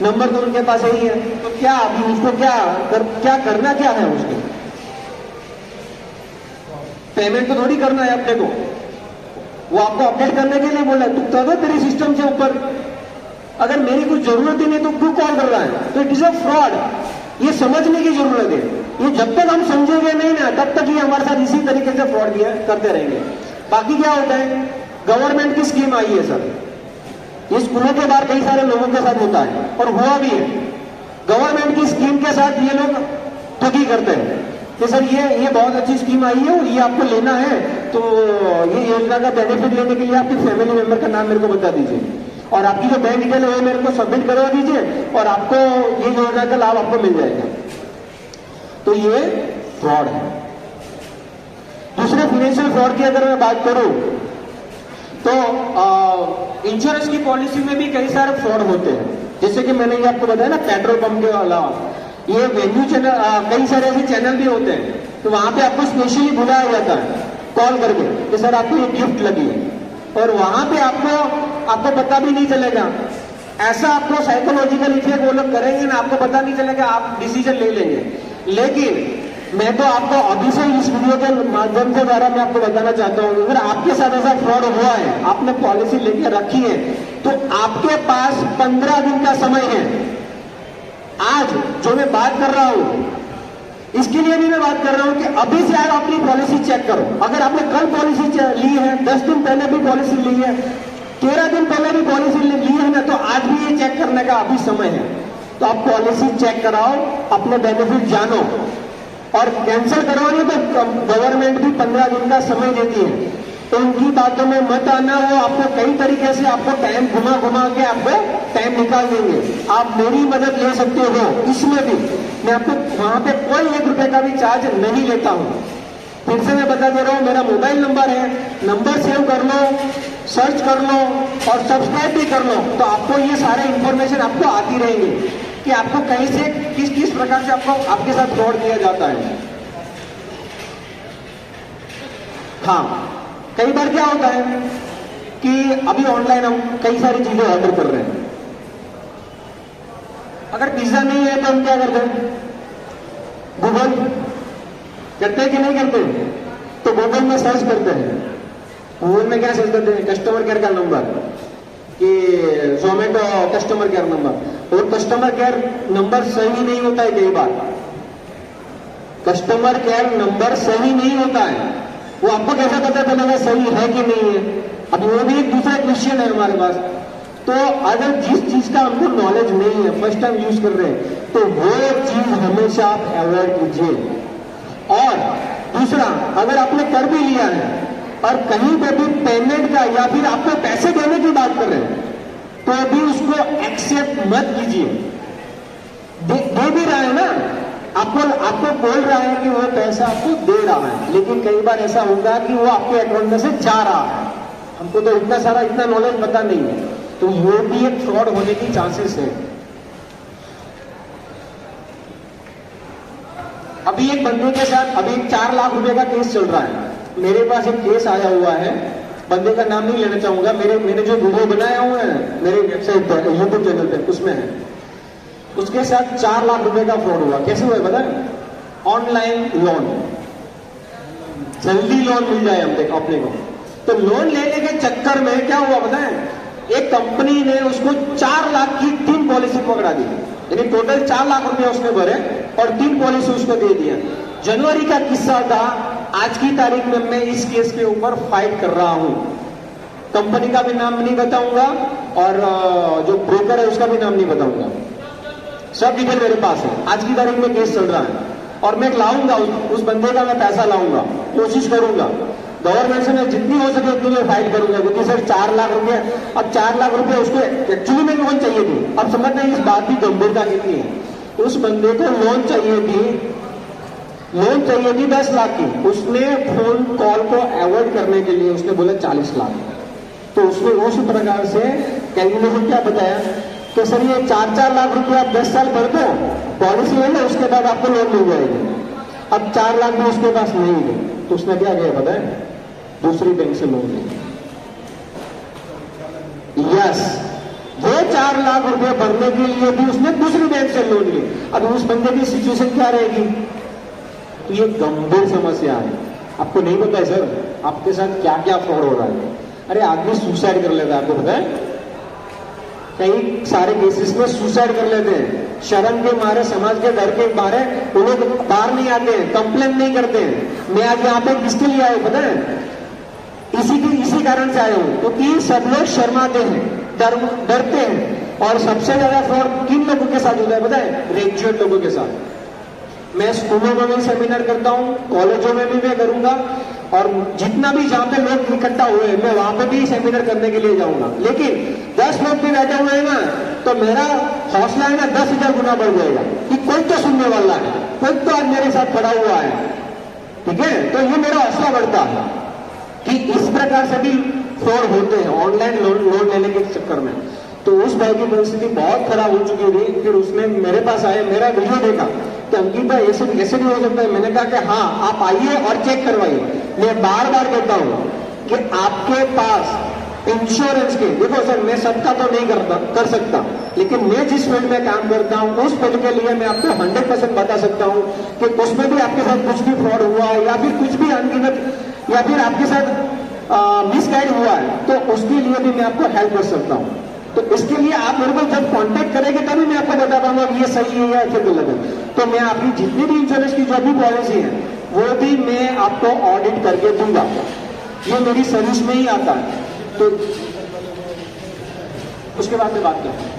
नंबर तो उनके पास ही है, तो क्या अभी उसको क्या करना क्या है, उसको पेमेंट तो थोड़ी करना है अपने को, वो आपको अपडेट करने के लिए बोला है। तू तब तेरे सिस्टम से ऊपर, अगर मेरी कुछ जरूरत ही नहीं तो क्यों कॉल कर रहा है? तो इट इज अ फ्रॉड। ये समझने की जरूरत है, ये जब तक हम समझेंगे नहीं ना, तब तक ये हमारे साथ इसी तरीके से फ्रॉड करते रहेंगे। बाकी क्या होता है, गवर्नमेंट की स्कीम आई है सर, ये स्कूलों के बाहर कई सारे लोगों के साथ होता है और हुआ भी है। गवर्नमेंट की स्कीम के साथ ये लोग ठगी करते हैं कि सर ये बहुत अच्छी स्कीम आई है और ये आपको लेना है, तो ये योजना का बेनिफिट लेने के लिए आपके फैमिली मेंबर का नाम मेरे को बता दीजिए और आपकी जो बैंक डिटेल है वो मेरे को सबमिट करवा दीजिए और आपको ये योजना का लाभ आपको मिल जाएगा। तो ये फ्रॉड है। दूसरे फाइनेंशियल फ्रॉड की अगर मैं बात करूं तो इंश्योरेंस की पॉलिसी में भी कई सारे फ्रॉड होते हैं। जैसे कि मैंने ये आपको बताया ना, पेट्रोल पंप के अलावा ये वेन्यू चैनल, कई सारे ऐसे चैनल भी होते हैं, तो वहां पे आपको स्पेशली बुलाया जाता है कॉल करके कि सर आपको ये गिफ्ट लगी है, और वहां पे आपको पता भी नहीं चलेगा। ऐसा आपको साइकोलॉजिकल इफेक्ट वो लोग करेंगे ना, आपको पता नहीं चलेगा, आप डिसीजन ले लेंगे। लेकिन मैं तो आपको अभी से इस वीडियो के माध्यम से द्वारा मैं आपको बताना चाहता हूं, अगर आपके साथ ऐसा फ्रॉड हुआ है, आपने पॉलिसी लेके रखी है, तो आपके पास 15 दिन का समय है। आज जो मैं बात कर रहा हूं, इसके लिए भी मैं बात कर रहा हूं कि अभी से आप अपनी पॉलिसी चेक करो। अगर आपने कल पॉलिसी ली है, 10 दिन पहले भी पॉलिसी ली है, 13 दिन पहले भी पॉलिसी ली है ना, तो आज भी ये चेक करने का अभी समय है। तो आप पॉलिसी चेक कराओ, अपने बेनिफिट जानो, और कैंसिल करवानी तो गवर्नमेंट भी 15 दिन का समय देती है, तो उनकी बातों में मत आना। वो आपको कई तरीके तरीके से आपको टाइम घुमा घुमा के आपको टाइम निकाल देंगे। आप मेरी मदद ले सकते हो इसमें भी, मैं आपको वहां पे कोई 1 रुपए का भी चार्ज नहीं लेता हूं। फिर से मैं बता दे रहा हूं, मेरा मोबाइल नंबर है, नंबर सेव कर लो, सर्च कर लो और सब्सक्राइब भी कर लो, तो आपको ये सारे इंफॉर्मेशन आपको आती रहेंगे कि आपको कहीं से किस किस प्रकार से आपको आपके साथ फ्रॉड किया जाता है। हाँ, कई बार क्या होता है कि अभी ऑनलाइन हम कई सारी चीजें ऑर्डर कर रहे हैं, अगर पिज्जा नहीं है तो हम क्या करते हैं, गूगल करते हैं कि नहीं करते, तो गूगल में सर्च करते हैं। गूगल में क्या सर्च करते हैं, कस्टमर केयर का नंबर, कि जोमेटो कस्टमर केयर नंबर, और कस्टमर केयर नंबर सही नहीं होता है। कई बार कस्टमर केयर नंबर सही नहीं होता है, वो आपको कैसे पता चलेगा सही है कि नहीं है? अभी वो भी एक दूसरा क्वेश्चन है हमारे पास। तो अगर जिस चीज का हमको नॉलेज नहीं है, फर्स्ट टाइम यूज कर रहे हैं, तो वो चीज हमेशा आप अवॉइड कीजिए। और दूसरा, अगर आपने कर भी लिया है और कहीं पे भी पेमेंट का या फिर आपको पैसे देने की बात कर रहे हैं, तो अभी उसको एक्सेप्ट मत कीजिए। दे भी रहा है ना, आपको बोल रहा है कि वो पैसा आपको दे रहा है, लेकिन कई बार ऐसा होगा कि वो आपके अकाउंट में से जा रहा है। हमको तो इतना नॉलेज पता नहीं है, तो वो भी एक फ्रॉड होने की चांसेस है। अभी एक बंदे के साथ अभी 4 लाख रुपए का केस चल रहा है। मेरे पास एक केस आया हुआ है, बंदे का नाम नहीं लेना चाहूंगा, मैंने जो वीडियो बनाया हुआ है मेरे वेबसाइट पर, यूट्यूब चैनल पर, उसमें है। उसके साथ 4 लाख रुपए का फ्रॉड हुआ। कैसे हुआ पता है? ऑनलाइन लोन, जल्दी लोन मिल जाए अपने को, तो लोन लेने के चक्कर में क्या हुआ पता है, एक कंपनी ने उसको 4 लाख की 3 पॉलिसी पकड़ा दी, यानी टोटल 4 लाख रुपए उसने भरे और 3 पॉलिसी उसको दे दिया। जनवरी का किस्सा था, आज की तारीख में मैं इस केस के ऊपर फाइट कर रहा हूं। कंपनी का भी नाम नहीं बताऊंगा और जो ब्रोकर है उसका भी नाम नहीं बताऊंगा, सब डिटेल मेरे पास है। आज की तारीख में केस चल रहा है और मैं लाऊंगा उस बंदे का, मैं पैसा लाऊंगा, कोशिश करूंगा। गवर्नमेंट से मैं जितनी हो सके उतनी मैं फाइट करूंगा, क्योंकि सर 4 लाख रुपए, अब 4 लाख रुपए उसको एक्चुअली में लोन चाहिए थी। अब समझना इस बात की गंभीरता कितनी है। उस बंदे को लोन चाहिए थी 10 लाख की। उसने फोन कॉल को अवॉइड करने के लिए उसने बोला 40 लाख। तो उसने उस प्रकार से कैलकुलेशन क्या बताया कि सर ये 4-4 लाख रुपए आप 10 साल भर दो, पॉलिसी है ना, उसके बाद आपको लोन मिल जाएगी। अब 4 लाख भी उसके पास नहीं है, तो उसने क्या किया पता है, दूसरी बैंक से लोन लिया। यस, वो 4 लाख रुपए भरने के लिए भी उसने दूसरी बैंक से लोन ली। अब उस बंदे की सिचुएशन क्या रहेगी? तो ये गंभीर समस्या है। आपको नहीं पता है सर आपके साथ क्या क्या फ्रॉड हो रहा है। अरे आदमी सुसाइड कर लेता है, आपको पता है? कई सारे केसेस में सुसाइड कर लेते हैं, शर्म के मारे, समाज के डर के मारे वो लोग बाहर नहीं आते हैं, कंप्लेन नहीं करते हैं। मैं आज यहाँ पे किसके लिए आया पता है? इसी कारण से आया हूं, क्योंकि सब लोग शर्माते हैं, डरते हैं। और सबसे ज्यादा फ्रॉड किन लोगों के साथ होता है पता है? ग्रेजुएट लोगों के साथ। मैं स्कूलों में भी सेमिनार करता हूं, कॉलेजों में भी मैं करूंगा, और जितना भी जहां पे लोग इकट्ठा हुए हैं मैं वहां पे भी सेमिनार करने के लिए जाऊंगा। लेकिन 10 लोग भी बैठे हुए हैं ना, तो मेरा हौसला है ना 10,000 गुना बढ़ जाएगा कि कोई तो सुनने वाला है, कोई तो आज मेरे साथ खड़ा हुआ है। ठीक है, तो ये मेरा हौसला बढ़ता है कि इस प्रकार से भी फ्रॉड होते हैं ऑनलाइन लोन लेने के चक्कर में। तो उस भाई की परिस्थिति बहुत खराब हो चुकी थी। फिर उसने मेरे पास आया, मेरा वीडियो देखा कि अंकित भाई ऐसे नहीं हो सकता है। मैंने कहा कि हाँ आप आइए और चेक करवाइए। मैं बार बार कहता हूं कि आपके पास इंश्योरेंस के, देखो सर मैं सबका तो नहीं कर सकता, लेकिन मैं जिस फील्ड में काम करता हूं उस फील्ड के लिए मैं आपको 100% बता सकता हूं कि उसमें भी आपके साथ कुछ भी फ्रॉड हुआ है या फिर कुछ भी अनगिनत या फिर आपके साथ मिसगाइड हुआ है, तो उसके लिए भी मैं आपको हेल्प कर सकता हूं। तो इसके लिए आप मेरे को जब कांटेक्ट करेंगे तभी मैं आपको बता पाऊंगा ये सही है या फिर गलत है। तो मैं आपकी जितनी भी इंश्योरेंस की जो भी पॉलिसी है वो भी मैं आपको ऑडिट करके दूंगा, ये मेरी सर्विस में ही आता है। तो उसके बाद में बात करते हैं।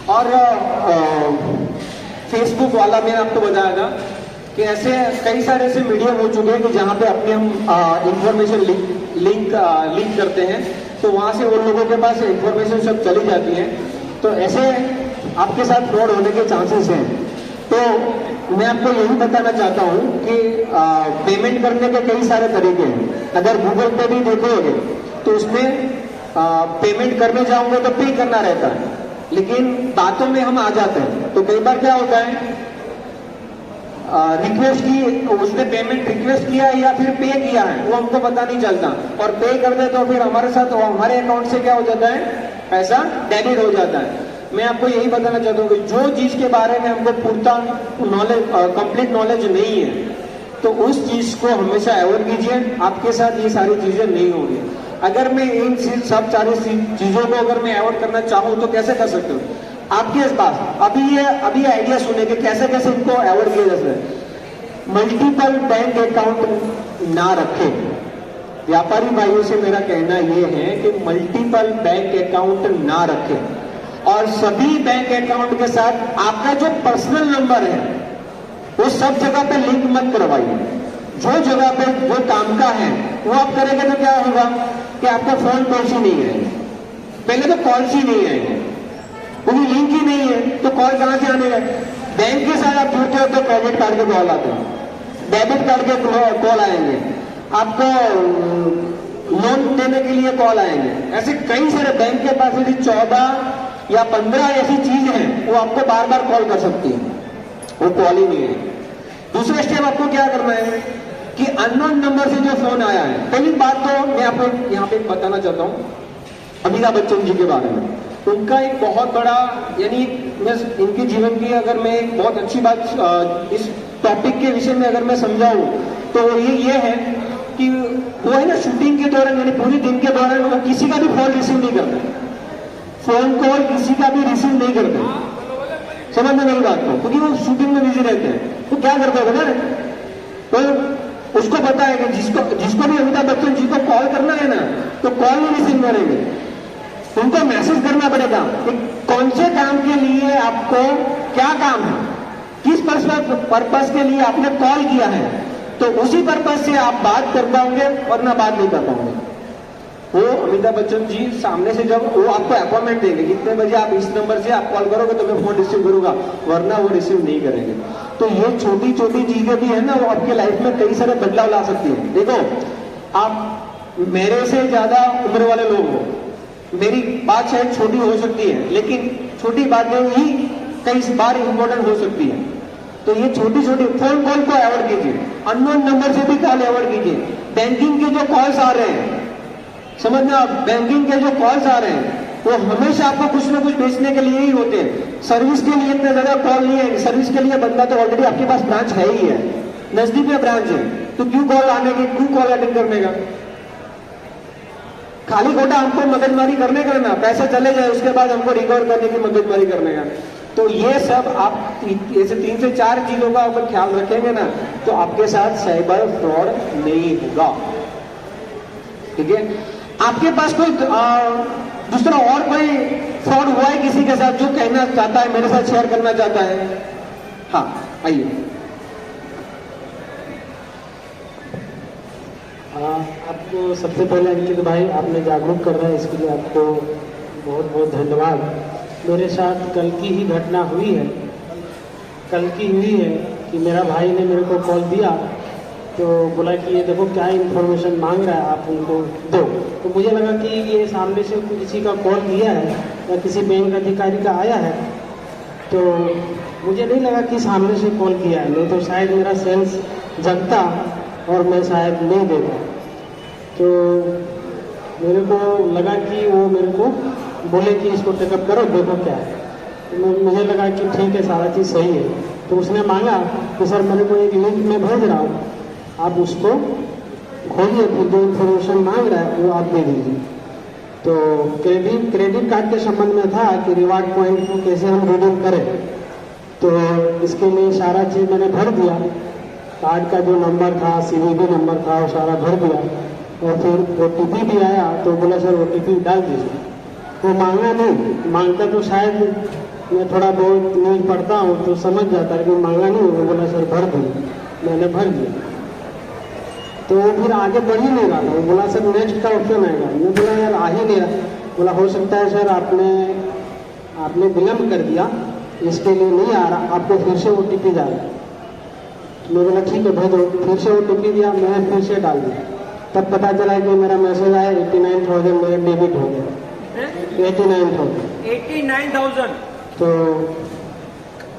और फेसबुक वाला मैंने आपको बताया था कि ऐसे कई सारे ऐसे मीडियम हो चुके हैं कि जहाँ पे अपनी हम इंफॉर्मेशन लिंक करते हैं, तो वहाँ से उन लोगों के पास इंफॉर्मेशन सब चली जाती है। तो ऐसे आपके साथ फ्रॉड होने के चांसेस हैं। तो मैं आपको यही बताना चाहता हूँ कि पेमेंट करने के कई सारे तरीके हैं। अगर गूगल पे भी देखोगे तो उसमें पेमेंट करने जाओगे तो पे करना रहता है, लेकिन बातों में हम आ जाते हैं। तो कई बार क्या होता है, रिक्वेस्ट की, उसने पेमेंट रिक्वेस्ट किया है या फिर पे किया है वो हमको पता नहीं चलता, और पे कर दे तो फिर हमारे साथ हमारे अकाउंट से क्या हो जाता है, पैसा डेबिट हो जाता है। मैं आपको यही बताना चाहता हूँ कि जो चीज के बारे में हमको पूरा नॉलेज, कंप्लीट नॉलेज नहीं है, तो उस चीज को हमेशा अवॉइड कीजिए। आपके साथ ये सारी चीजें नहीं होंगी। अगर मैं इन सब सारी चीजों को अगर मैं अवॉइड करना चाहूँ तो कैसे कर सकते हो? आपके पास अभी आइडिया सुने कि कैसे कैसे इनको अवॉइड किया जा सकता है। मल्टीपल बैंक अकाउंट ना रखें। व्यापारी भाइयों से मेरा कहना यह है कि मल्टीपल बैंक अकाउंट ना रखें, और सभी बैंक अकाउंट के साथ आपका जो पर्सनल नंबर है वो सब जगह पे लिंक मत करवाइए। जो जगह पे जो काम का है वो आप करेंगे तो क्या होगा कि आपका फोन कॉल्स ही नहीं आएंगे। पहले तो कॉल्स ही नहीं आएंगे, क्योंकि लिंक ही नहीं है तो कॉल कहां से आने लगे। बैंक के साथ आप जुड़ते हो तो क्रेडिट कार्ड के कॉल आते हैं, डेबिट कार्ड के कॉल आएंगे, आपको लोन देने के लिए कॉल आएंगे। ऐसे कई सारे बैंक के पास यदि 14 या 15 ऐसी चीज है वो आपको बार बार कॉल कर सकती है, वो कॉल ही नहीं है। दूसरा स्टेप आपको क्या करना है कि अननोन नंबर से जो फोन आया है, पहली बात तो मैं आपको यहाँ पे बताना चाहता हूँ अमिताभ बच्चन जी के बारे में। उनका एक बहुत बड़ा, यानी मैं इनके जीवन की अगर मैं एक बहुत अच्छी बात इस टॉपिक के विषय में अगर मैं समझाऊं तो ये है कि वो है ना, शूटिंग के दौरान यानी पूरी दिन के दौरान वो किसी का भी कॉल रिसीव नहीं करते, फोन कॉल किसी का भी रिसीव नहीं करते। समझ में नहीं बात को, क्योंकि वो शूटिंग में बिजी रहते हैं। तो क्या करते होगा ना, तो उसको पता है कि जिसको भी अमिताभ बच्चन जी को कॉल करना है ना तो कॉल नहीं रिसीव करेंगे, उनको मैसेज करना पड़ेगा कि कौन से काम के लिए आपको क्या काम है, किस पर्पस के लिए आपने कॉल किया है, तो उसी पर्पस से आप बात कर पाओगे वरना बात नहीं कर पाओगे। वो अमिताभ बच्चन जी सामने से जब वो आपको अपॉइंटमेंट देंगे, कितने बजे आप इस नंबर से आप कॉल करोगे तो मैं फोन रिसीव करूंगा, वरना वो रिसीव नहीं करेंगे। तो ये छोटी छोटी चीजें भी है ना, वो आपके लाइफ में कई सारे बदलाव ला सकती है। देखो, आप मेरे से ज्यादा उम्र वाले लोग हो, मेरी बात शायद छोटी हो सकती है, लेकिन छोटी बातें ही कई बार इंपॉर्टेंट हो सकती है। तो ये छोटी छोटी फोन कॉल को अवॉइड कीजिए, अननोन नंबर से भी कॉल अवॉइड कीजिए। बैंकिंग के जो कॉल्स आ रहे हैं, समझना, बैंकिंग के जो कॉल्स आ रहे हैं वो हमेशा आपको कुछ ना कुछ बेचने के लिए ही होते हैं। सर्विस के लिए इतने ज्यादा कॉल नहीं है, सर्विस के लिए बंदा तो ऑलरेडी आपके पास ब्रांच है ही है, नजदीक में ब्रांच है, तो क्यों कॉल आने की, क्यों कॉल अटेंड करने का, खाली खोटा हमको मगजमारी करने का ना, पैसा चले जाए उसके बाद हमको रिकवर करने की मगजमारी करने का। तो ये सब आप ऐसे 3 से 4 चीजों का अगर ख्याल रखेंगे ना तो आपके साथ साइबर फ्रॉड नहीं होगा। ठीक है, आपके पास कोई दूसरा और कोई फ्रॉड हुआ है किसी के साथ जो कहना चाहता है, मेरे साथ शेयर करना चाहता है? हाँ, आइए।
आपको सबसे पहले अंकित भाई, आपने जागरूक कर रहे हैं, इसके लिए आपको बहुत बहुत धन्यवाद। मेरे साथ कल की ही घटना हुई है। कल की हुई है कि मेरा भाई ने मेरे को कॉल दिया, तो बोला कि ये देखो क्या इन्फॉर्मेशन मांग रहा है, आप उनको दो। तो मुझे लगा कि ये सामने से किसी का कॉल किया है या किसी बैंक अधिकारी का आया है, तो मुझे नहीं लगा कि सामने से कॉल किया है, नहीं तो शायद मेरा सेंस जगता और मैं शायद नहीं देता। तो मेरे को लगा कि वो मेरे को बोले कि इसको टेकअप करो, देखो क्या है। तो मुझे लगा कि ठीक है, सारा चीज़ सही है। तो उसने मांगा कि सर मेरे को एक लिंक में भेज रहा हूँ, आप उसको खोलिए, फिर जो इन्फॉर्मेशन मांग रहा है वो आप दे दीजिए। तो क्रेडिट कार्ड के संबंध में था कि रिवार्ड पॉइंट को कैसे हम रिडीम करें। तो इसके लिए सारा चीज़ मैंने भर दिया, कार्ड का जो नंबर था, CVV नंबर था, वो सारा भर दिया। और फिर OTP भी आया, तो बोला सर OTP डाल दीजिए। वो मांगा नहीं, मांगता तो शायद मैं थोड़ा बहुत न्यूज पढ़ता हूँ तो समझ जाता है, लेकिन मांगा नहीं, वो बोला सर भर दूँ। मैंने भर दिया। तो वो फिर आगे बढ़ ही नहीं रहा था। वो बोला सर नेक्स्ट का ऑप्शन आएगा। मैं बोला यार आ ही नहीं रहा। बोला हो सकता है सर आपने विलम्ब कर दिया, इसके लिए नहीं आ रहा, आपको फिर से OTP जा रहा है। मैं बोला ठीक है भेजो। फिर से OTP दिया, मैंने फिर से डाल दिया। तब पता चला कि मेरा मैसेज आया 89,000 मेरा डेबिट हो गया।
89,000।
तो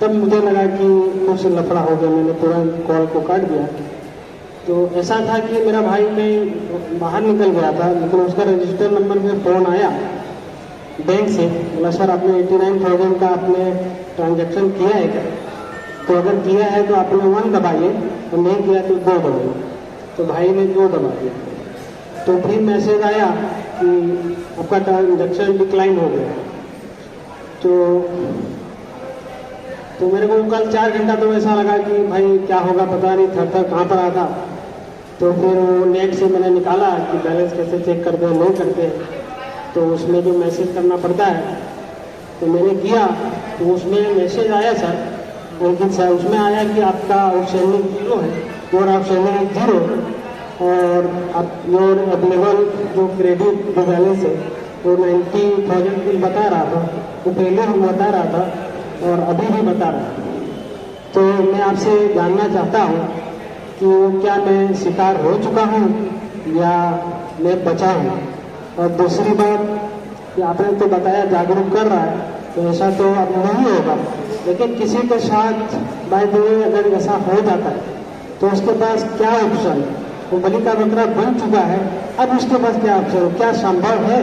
तब मुझे लगा कि कुछ लफड़ा हो गया। मैंने तुरंत कॉल को काट दिया। तो ऐसा था कि मेरा भाई कहीं बाहर निकल गया था, लेकिन उसका रजिस्टर नंबर पे फ़ोन आया बैंक से। बोला सर आपने 89,000 का आपने ट्रांजैक्शन किया है क्या? तो अगर किया है तो आपने 1 दबाइए, और नहीं किया तो 2 दबाइए। तो भाई ने 2 दबा दिया। तो फिर मैसेज आया कि आपका ट्रांजैक्शन डिक्लाइन हो गया। तो मेरे को कल 4 घंटा तो ऐसा लगा कि भाई क्या होगा पता नहीं, थर कहाँ पर आ था। तो फिर वो नेट से मैंने निकाला कि बैलेंस कैसे चेक करते हैं, नहीं करते। तो उसमें जो मैसेज करना पड़ता है तो मैंने किया। तो उसमें मैसेज आया सर अंकित सर, उसमें आया कि आपका आउटस्टैंडिंग 0 है, योर आउटस्टैंडिंग 0, और आप योर अवेलेबल जो क्रेडिट जो बैलेंस है वो 90,000 कुछ बता रहा था। वो पहले भी बता रहा था और अभी भी बता रहा है। तो मैं आपसे जानना चाहता हूँ कि क्या मैं शिकार हो चुका हूँ या मैं बचा हूँ। और दूसरी बात कि आपने तो बताया जागरूक कर रहा है, तो ऐसा तो अब नहीं होगा, लेकिन किसी के साथ बाय द वे अगर ऐसा हो जाता है तो उसके पास क्या ऑप्शन? वो बलि का बकरा बन चुका है, अब उसके पास क्या ऑप्शन? क्या संभव है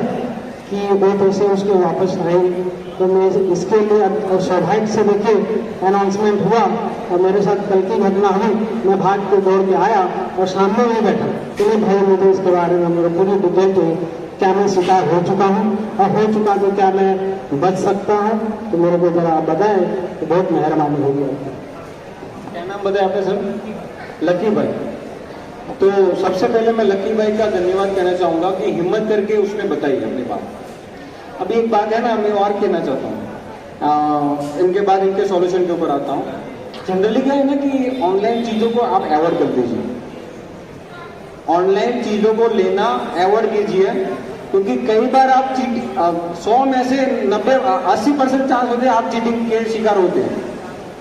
कि वो पैसे उसके वापस आएंगे? तो मैं इसके लिए और सौभाग्य से देखिए अनाउंसमेंट हुआ और मेरे साथ कल की घटना हुई। मैं भाग के दौड़ के आया और सामने में बैठा कि नहीं भाई मुझे इसके बारे में मेरे पूरी डिटेल चाहिए। क्या मैं शिकार हो चुका हूँ, और हो चुका तो क्या मैं बच सकता हूँ? तो मेरे को जरा आप बताएं तो बहुत मेहरबानी होगी।
क्या नाम बताया आपने सर? लकी भाई। तो सबसे पहले मैं लकी भाई का धन्यवाद कहना चाहूँगा कि हिम्मत करके उसने बताई अपनी बात। अभी एक बात है ना, मैं और कहना चाहता हूँ, इनके बाद इनके सॉल्यूशन के ऊपर आता हूँ। जनरली क्या है ना कि ऑनलाइन चीज़ों को आप अवॉइड कर दीजिए। ऑनलाइन चीज़ों को लेना अवॉइड कीजिए, क्योंकि कई बार आप 100 में से 80% चांस होते हैं आप चीटिंग के शिकार होते हैं।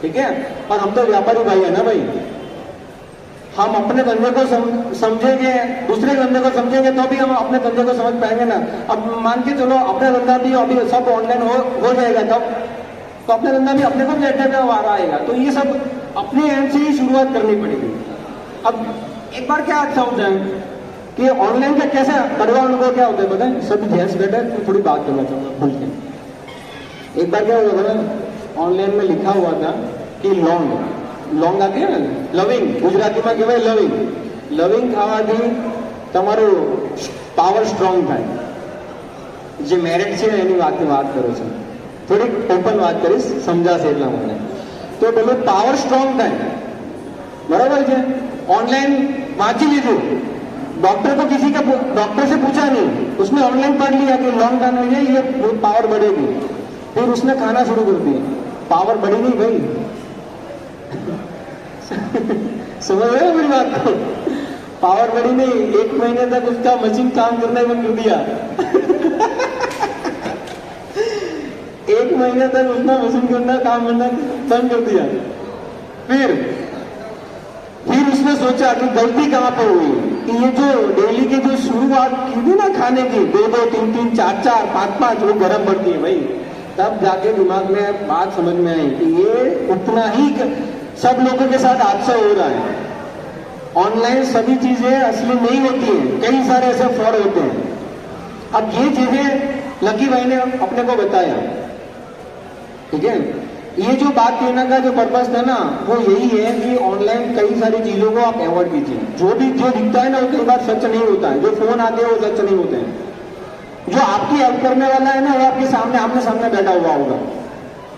ठीक है, और हम तो व्यापारी भाई है ना भाई, हम अपने धंधे को समझेंगे, दूसरे धंधे को समझेंगे तो भी हम अपने धंधे को समझ पाएंगे ना। अब मान के चलो अपना धंधा भी अभी सब ऑनलाइन हो जाएगा तब, तो अपना धंधा भी अपने को भी अड्डे पे वारा आएगा। तो ये सब अपने एंड से ही शुरुआत करनी पड़ेगी। अब एक बार क्या अच्छा हो जाए कि ऑनलाइन का कैसे कड़वा अनुभव क्या होता है बताएं? सभी गैस बैठे तो थोड़ी बात करना चाहूंगा खुल के। एक बार क्या हुआ था ना, ऑनलाइन में लिखा हुआ था कि लॉन्ग आती है ना, लविंग, ગુજરાતીમાં કહેવાય લવિંગ ખાવાથી તમારું પાવર સ્ટ્રોંગ થાય। જે મેરિટ છે એની વાત કરો છો, થોડી ઓપન વાત કરીશ, સમજાશે એટલા માટે। તો પેલું પાવર સ્ટ્રોંગ થાય, બરાબર છે। ऑनलाइन वांची लीजिए, डॉक्टर से पूछा नहीं, उसने ऑनलाइन पढ़ लिया कि लॉन्ग खाना है ये पावर बढ़ेगी, फिर उसने खाना शुरू कर दिया, पावर बढ़ी नहीं भाई। समझ रहे हो मेरी बात को? पावर बढ़ी नहीं, 1 महीने तक उसका मशीन काम करना बंद कर दिया। 1 महीने तक उसका मशीन करना काम करना बंद कर दिया। फिर उसने सोचा कि गलती कहां पर हुई, कि ये जो डेली की जो शुरुआत की थी ना खाने की, 2-2, 3-3, 4-4, 5-5 वो गर्म पड़ती है भाई। तब जाके दिमाग में बात समझ में आई कि ये उतना ही सब लोगों के साथ हादसा हो रहा है। ऑनलाइन सभी चीजें असली नहीं होती हैं, कई सारे ऐसे फ्रॉड होते हैं। अब ये चीजें लकी भाई ने अपने को बताया। ठीक है, ये जो बात कहने का जो पर्पस था ना, वो यही है कि ऑनलाइन कई सारी चीजों को आप अवॉइड कीजिए। जो दिखता है ना वो कई बार सच नहीं होता है, जो फोन आते हैं वो सच नहीं होते हैं। जो आपकी हेल्प करने वाला है ना वो आपके सामने आमने सामने बैठा हुआ होगा,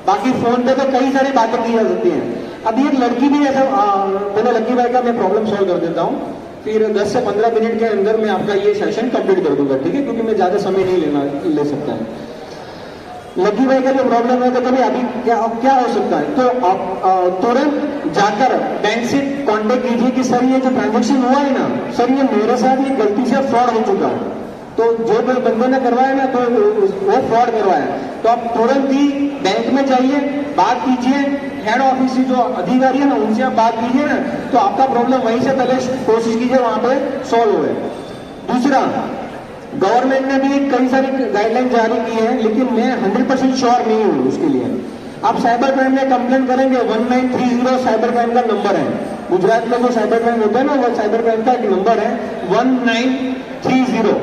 बाकी फोन पे तो कई सारी बातें की जा सकती हैं। अब ये लड़की भी ऐसा, मैंने लकी भाई का मैं प्रॉब्लम सॉल्व कर देता हूँ, फिर 10 से 15 मिनट के अंदर मैं आपका ये सेशन कंप्लीट कर दूंगा। ठीक है, क्योंकि मैं ज्यादा समय नहीं ले सकता है। लकी भाई का जो प्रॉब्लम है तो कभी अभी क्या क्या हो सकता है, तो आप तुरंत जाकर बैंक से कांटेक्ट कीजिए कि सर ये जो ट्रांजेक्शन हुआ है ना सर, ये मेरे साथ ये गलती से फ्रॉड हो चुका है। तो जो बंदे ने करवाया ना तो वो फ्रॉड करवाया, तो आप तुरंत ही बैंक में जाइए, बात कीजिए, हेड ऑफिस से जो अधिकारी है ना उनसे आप बात कीजिए ना, तो आपका प्रॉब्लम वहीं से पहले कोशिश कीजिए वहां पे सॉल्व हुए। दूसरा, गवर्नमेंट ने भी कई सारी गाइडलाइन जारी की है, लेकिन मैं 100% श्योर नहीं हूं उसके लिए। आप साइबर क्राइम में कंप्लेंट करेंगे, 1930 साइबर क्राइम का नंबर है। गुजरात में जो साइबर क्राइम होता है ना वो साइबर क्राइम का एक नंबर है 1930।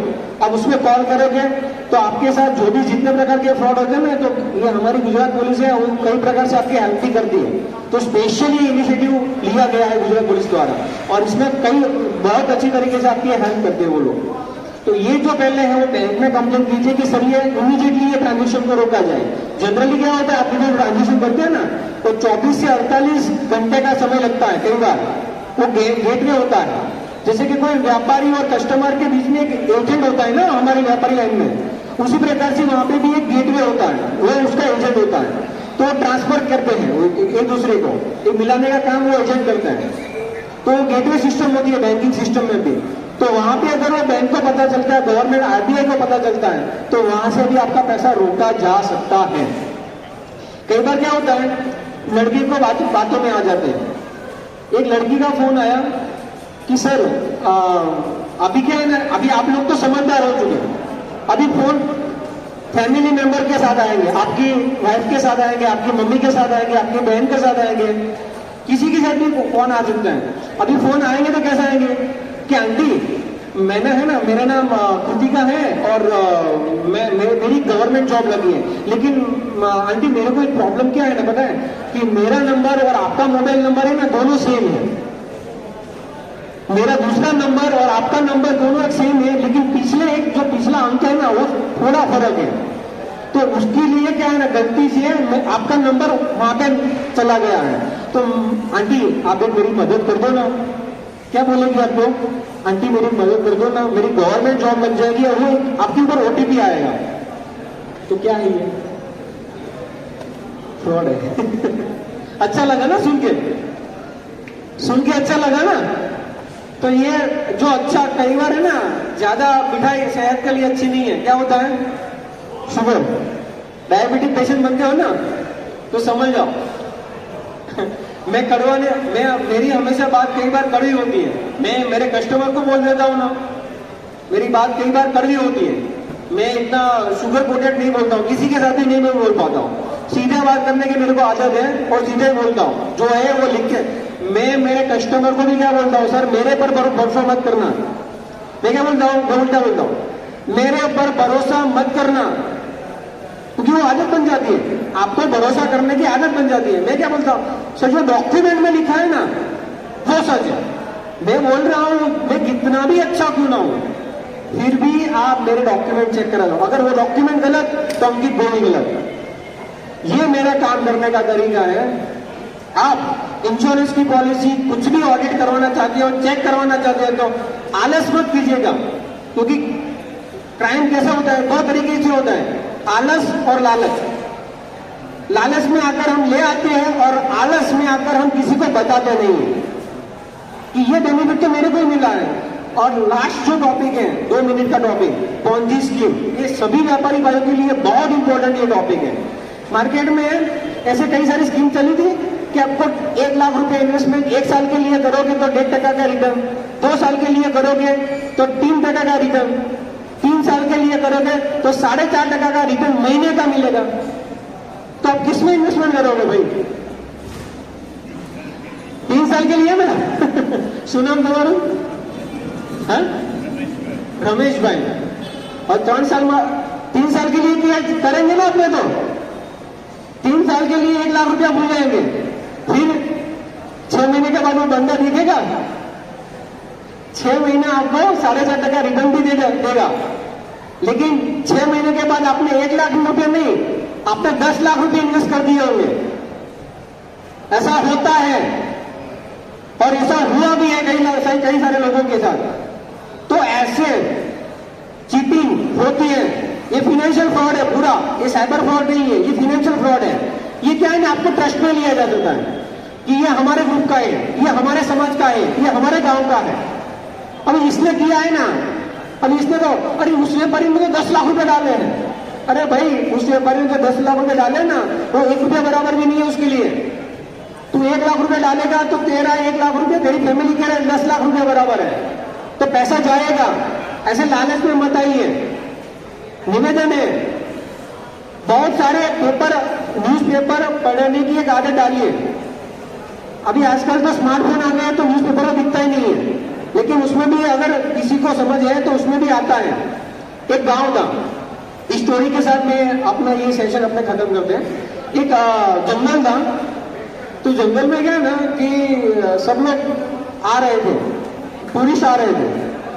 अब उसमें कॉल करोगे तो आपके साथ जो भी जितने प्रकार के फ्रॉड होते हैं ना, तो ये हमारी गुजरात पुलिस है वो कई प्रकार से आपकी हेल्प भी करती है। तो स्पेशली इनिशिएटिव लिया गया है गुजरात पुलिस द्वारा, और इसमें कई बहुत अच्छी तरीके से आपकी हेल्प करते हैं वो लोग। तो ये जो पहले है वो बैंक में कंप्लेंट कीजिए कि सर ये इमीडिएटली ये ट्रांजेक्शन को रोका जाए। जनरली क्या होता है, आप जो ट्रांजेक्शन करते हैं ना तो 24 से 48 घंटे का समय लगता है। कई बार वो गेटवे होता है, जैसे कि कोई व्यापारी और कस्टमर के बीच में एक एजेंट होता है ना हमारी व्यापारी लाइन में, उसी प्रकार से वहां पे भी एक गेटवे होता है, वो उसका एजेंट होता है। तो ट्रांसफर करते हैं एक दूसरे को, एक मिलाने का काम वो एजेंट करता है। तो गेटवे सिस्टम होती है बैंकिंग सिस्टम में भी। तो वहां पे अगर वो बैंक को पता चलता है, गवर्नमेंट आरबीआई को पता चलता है, तो वहां से भी आपका पैसा रोका जा सकता है। कई बार क्या होता है, लड़की को बातों में आ जाते हैं। एक लड़की का फोन आया कि सर अभी क्या है ना, अभी आप लोग तो समझदार हो चुके हैं, अभी फोन फैमिली मेंबर के साथ आएंगे, आपकी वाइफ के साथ आएंगे, आपकी मम्मी के साथ आएंगे, आपकी बहन के साथ आएंगे, किसी के साथ भी फोन आ सकता है। अभी फोन आएंगे तो कैसे आएंगे कि आंटी मैंने है ना, मेरा नाम कृतिका है और मेरी गवर्नमेंट जॉब लगी है, लेकिन आंटी मेरे को एक प्रॉब्लम क्या है ना पता है कि मेरा नंबर और आपका मोबाइल नंबर है ना दोनों सेम है। मेरा दूसरा नंबर और आपका नंबर दोनों एक सेम है, लेकिन पिछला अंक है ना वो थोड़ा फर्क है। तो उसके लिए क्या है ना, गलती से आपका नंबर वहां पे चला गया है। तो आंटी आप एक मेरी मदद कर दो ना। क्या बोलेगी आपको, आंटी मेरी मदद कर दो ना, मेरी गवर्नमेंट जॉब लग जाएगी और वो आपके ऊपर ओटीपी आएगा। तो क्या है ये, फ्रॉड है। अच्छा लगा ना सुन के अच्छा लगा ना। तो ये जो अच्छा कई बार है ना, ज्यादा मिठाई सेहत के लिए अच्छी नहीं है। क्या होता है, शुगर, डायबिटिक पेशेंट बनते हो ना तो समझ जाओ। मेरी हमेशा बात कई बार कड़वी होती है, मैं मेरे कस्टमर को बोल देता हूं ना, मेरी बात कई बार कड़वी होती है। मैं इतना शुगर कोटेड नहीं बोलता हूँ, किसी के साथ भी नहीं मैं बोल पाता हूँ। सीधे बात करने की मेरे को आदत है और सीधे बोलता हूँ, जो है वो लिख के। मैं मेरे कस्टमर को भी क्या बोलता हूँ, सर मेरे पर भरोसा मत करना। मैं क्या बोलता हूँ, मैं उल्टा बोलता हूँ, मेरे पर भरोसा मत करना, क्योंकि वो आदत बन जाती है, आपको भरोसा करने की आदत बन जाती है। मैं क्या बोलता हूँ, सर जो डॉक्यूमेंट में लिखा है ना वो सच है। मैं बोल रहा हूँ मैं कितना भी अच्छा क्यों ना हूं, फिर भी आप मेरे डॉक्यूमेंट चेक करा लो, अगर वो डॉक्यूमेंट गलत तो उनकी बोली गलत। ये मेरा काम करने का तरीका है। आप इंश्योरेंस की पॉलिसी कुछ भी ऑडिट करवाना चाहते हो, चेक करवाना चाहते हो तो आलस मत कीजिएगा, क्योंकि क्राइम कैसा होता है, दो तरीके से होता है, आलस और लालच। लालच में आकर हम ले आते हैं और आलस में आकर हम किसी को बताते नहीं है कि ये बेनिफिट तो मेरे को ही मिला है। और लास्ट जो टॉपिक है 2 मिनट का टॉपिक, पॉन्जी स्कीम, ये सभी व्यापारी भाइयों के लिए बहुत इंपॉर्टेंट ये टॉपिक है। मार्केट में ऐसे कई सारी स्कीम चली थी कि आपको 1 लाख रुपए इन्वेस्टमेंट 1 साल के लिए करोगे तो 1.5% का रिटर्न, 2 साल के लिए करोगे तो 3% का रिटर्न, 3 साल के लिए करोगे तो 4.5% का रिटर्न महीने का मिलेगा। तो आप किस में इन्वेस्टमेंट करोगे भाई? 3 साल के लिए ना सुनाम तुम्हारू, हाँ रमेश भाई, और 3 साल के लिए क्या करेंगे ना अपने, तो 3 साल के लिए 1 लाख रुपया भूल जाएंगे, फिर 6 महीने के बाद वो बंदा दिखेगा, 6 महीने आपको 4.5% रिटर्न भी देगा, लेकिन 6 महीने के बाद आपने 1 लाख रुपए नहीं, आपने 10 लाख रुपए इन्वेस्ट कर दिए होंगे। ऐसा होता है और ऐसा हुआ भी है कई सारे लोगों के साथ। तो ऐसे चीटिंग होती है, ये फाइनेंशियल फ्रॉड है पूरा, ये साइबर फ्रॉड नहीं है, ये फाइनेंशियल फ्रॉड है। ये क्या है ना, आपको ट्रस्ट में लिया जा सकता है कि ये हमारे ग्रुप का है, ये हमारे समाज का है, ये हमारे गांव का है। अब इसने किया है ना, अब इसने तो अरे उस व्यापारी ने तो 10 लाख रुपए डाले हैं। अरे भाई उस व्यापारी ने तो 10 लाख रुपए डाले ना, वो 1 रुपया बराबर भी नहीं है उसके लिए। तू 1 लाख रुपए डालेगा तो तेरा 1 लाख रुपए तेरी फैमिली के 10 लाख रुपए बराबर है, तो पैसा जाएगा। ऐसे लालच में मत आइए। निवेदन है, बहुत सारे पेपर, न्यूज़पेपर पढ़ने की एक आदत डालिए। अभी आजकल तो स्मार्टफोन आ गए हैं तो न्यूज़पेपर दिखता ही नहीं है, लेकिन उसमें भी अगर किसी को समझ है तो उसमें भी आता है। एक गांव था, स्टोरी के साथ में अपना ये सेशन अपने खत्म करते हैं। एक जंगल था, तो जंगल में क्या है ना कि सब लोग आ रहे थे, टूरिस्ट आ रहे थे।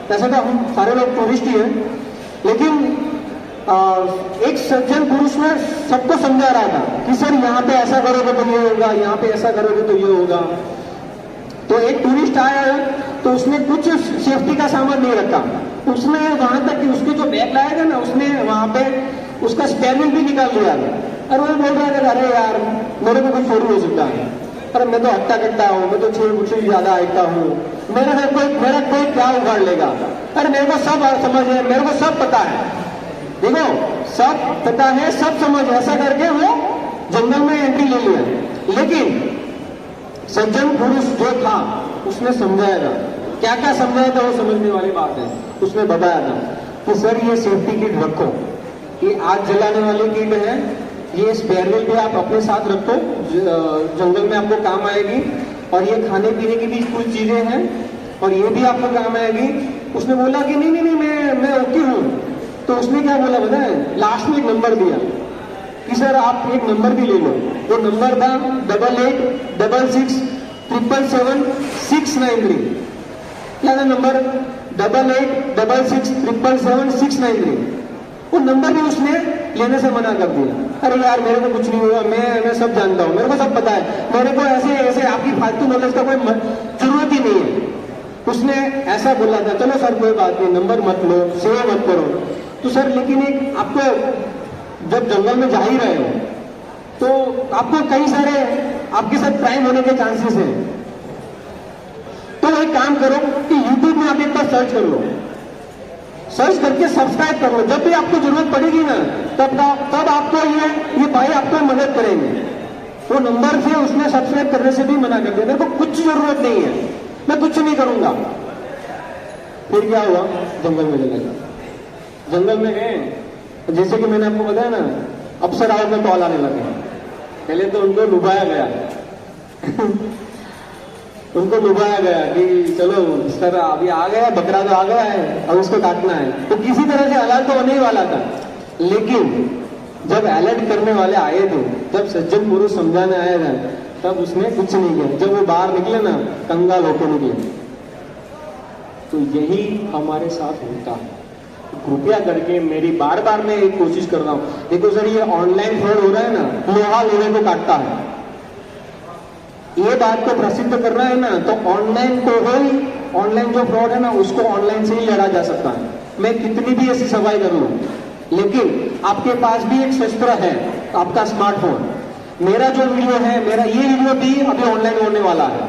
वैसे तो हम सारे लोग टूरिस्ट ही हैं, लेकिन एक सज्जन पुरुष ने सबको समझा रहा था कि सर यहाँ पे ऐसा करोगे तो ये होगा, यहाँ पे ऐसा करोगे तो ये होगा। तो एक टूरिस्ट आया तो उसने कुछ सेफ्टी का सामान नहीं रखा, उसने वहां तक कि उसके जो बैग लाया था ना, उसने वहां पे उसका स्पेयर व्हील भी निकाल लिया था। और वो बोल रहा था अरे यार मेरे को कुछ थोड़ी हो सकता है, अरे मैं तो हट्टा कट्टा हूँ, मैं तो 6 फुट से ज्यादा आयता हूँ, मेरा कोई क्या उखाड़ लेगा। अरे मेरे को सब समझ है, मेरे को सब पता है, देखो सब पता है, सब समझ। ऐसा करके वो जंगल में एंट्री ले लिया। लेकिन सज्जन पुरुष जो था उसने समझाया था, क्या क्या समझाया था वो समझने वाली बात है। उसने बताया था कि सर ये सेफ्टी किट रखो, ये आग जलाने वाली किट है, ये स्पेयर व्हील भी आप अपने साथ रखो, जंगल में आपको काम आएगी। और ये खाने पीने की भी कुछ चीजें हैं और ये भी आपको काम आएगी। उसने बोला कि नहीं नहीं नहीं मैं ओके हूँ। तो उसने क्या बोला पता है, लास्ट में एक नंबर दिया कि सर आप एक नंबर भी ले लो। वो नंबर था 8866777693। क्या था नंबर? 8866777693। वो नंबर भी उसने लेने से मना कर दिया। अरे यार मेरे को कुछ नहीं हुआ, मैं सब जानता हूँ, मेरे को सब पता है, मेरे को ऐसे आपकी फालतू नॉलेज का कोई जरूरत ही नहीं है। उसने ऐसा बोला था, चलो सर कोई बात नहीं, नंबर मत लो, सेवा मत करो। तो सर लेकिन एक आपको जब जंगल में जा ही रहे हो तो आपको कई सारे आपके साथ क्राइम होने के चांसेस हैं। तो एक काम करो कि YouTube में आप एक बार सर्च कर लो, सर्च करके सब्सक्राइब कर लो। जब भी आपको जरूरत पड़ेगी ना तब आपको ये भाई आपको मदद करेंगे। वो नंबर से उसने सब्सक्राइब करने से भी मना कर दिया, मेरे को कुछ जरूरत नहीं है, मैं कुछ नहीं करूंगा। फिर क्या हुआ, जंगल में चले गए। जंगल में गए, जैसे कि मैंने आपको बताया ना, अप्सराओं में कॉल आने लगे। पहले तो उनको लुभाया गया उनको लुभाया गया कि चलो सर अभी आ गया, बकरा तो आ गया है, अब उसको काटना है। तो किसी तरह से हलाल तो होने ही वाला था। लेकिन जब अलर्ट करने वाले आए थे, जब सज्जन पुरुष समझाने आए थे, तब उसने कुछ नहीं किया। जब वो बाहर निकले ना, कंगाल होकर निकले। तो यही हमारे साथ होता है। कृपया करके मेरी बार बार मैं एक कोशिश कर रहा हूं, देखो सर ये ऑनलाइन फ्रॉड हो रहा है ना, लोहा लोहे को काटता है। ये बात को प्रसिद्ध करना है ना, तो ऑनलाइन को ही, ऑनलाइन जो फ्रॉड है ना उसको ऑनलाइन से ही लड़ा जा सकता है। मैं कितनी भी ऐसी सफाई कर लूं, लेकिन आपके पास भी एक शस्त्र है, आपका स्मार्टफोन। मेरा जो वीडियो है, मेरा ये वीडियो भी अभी ऑनलाइन होने वाला है,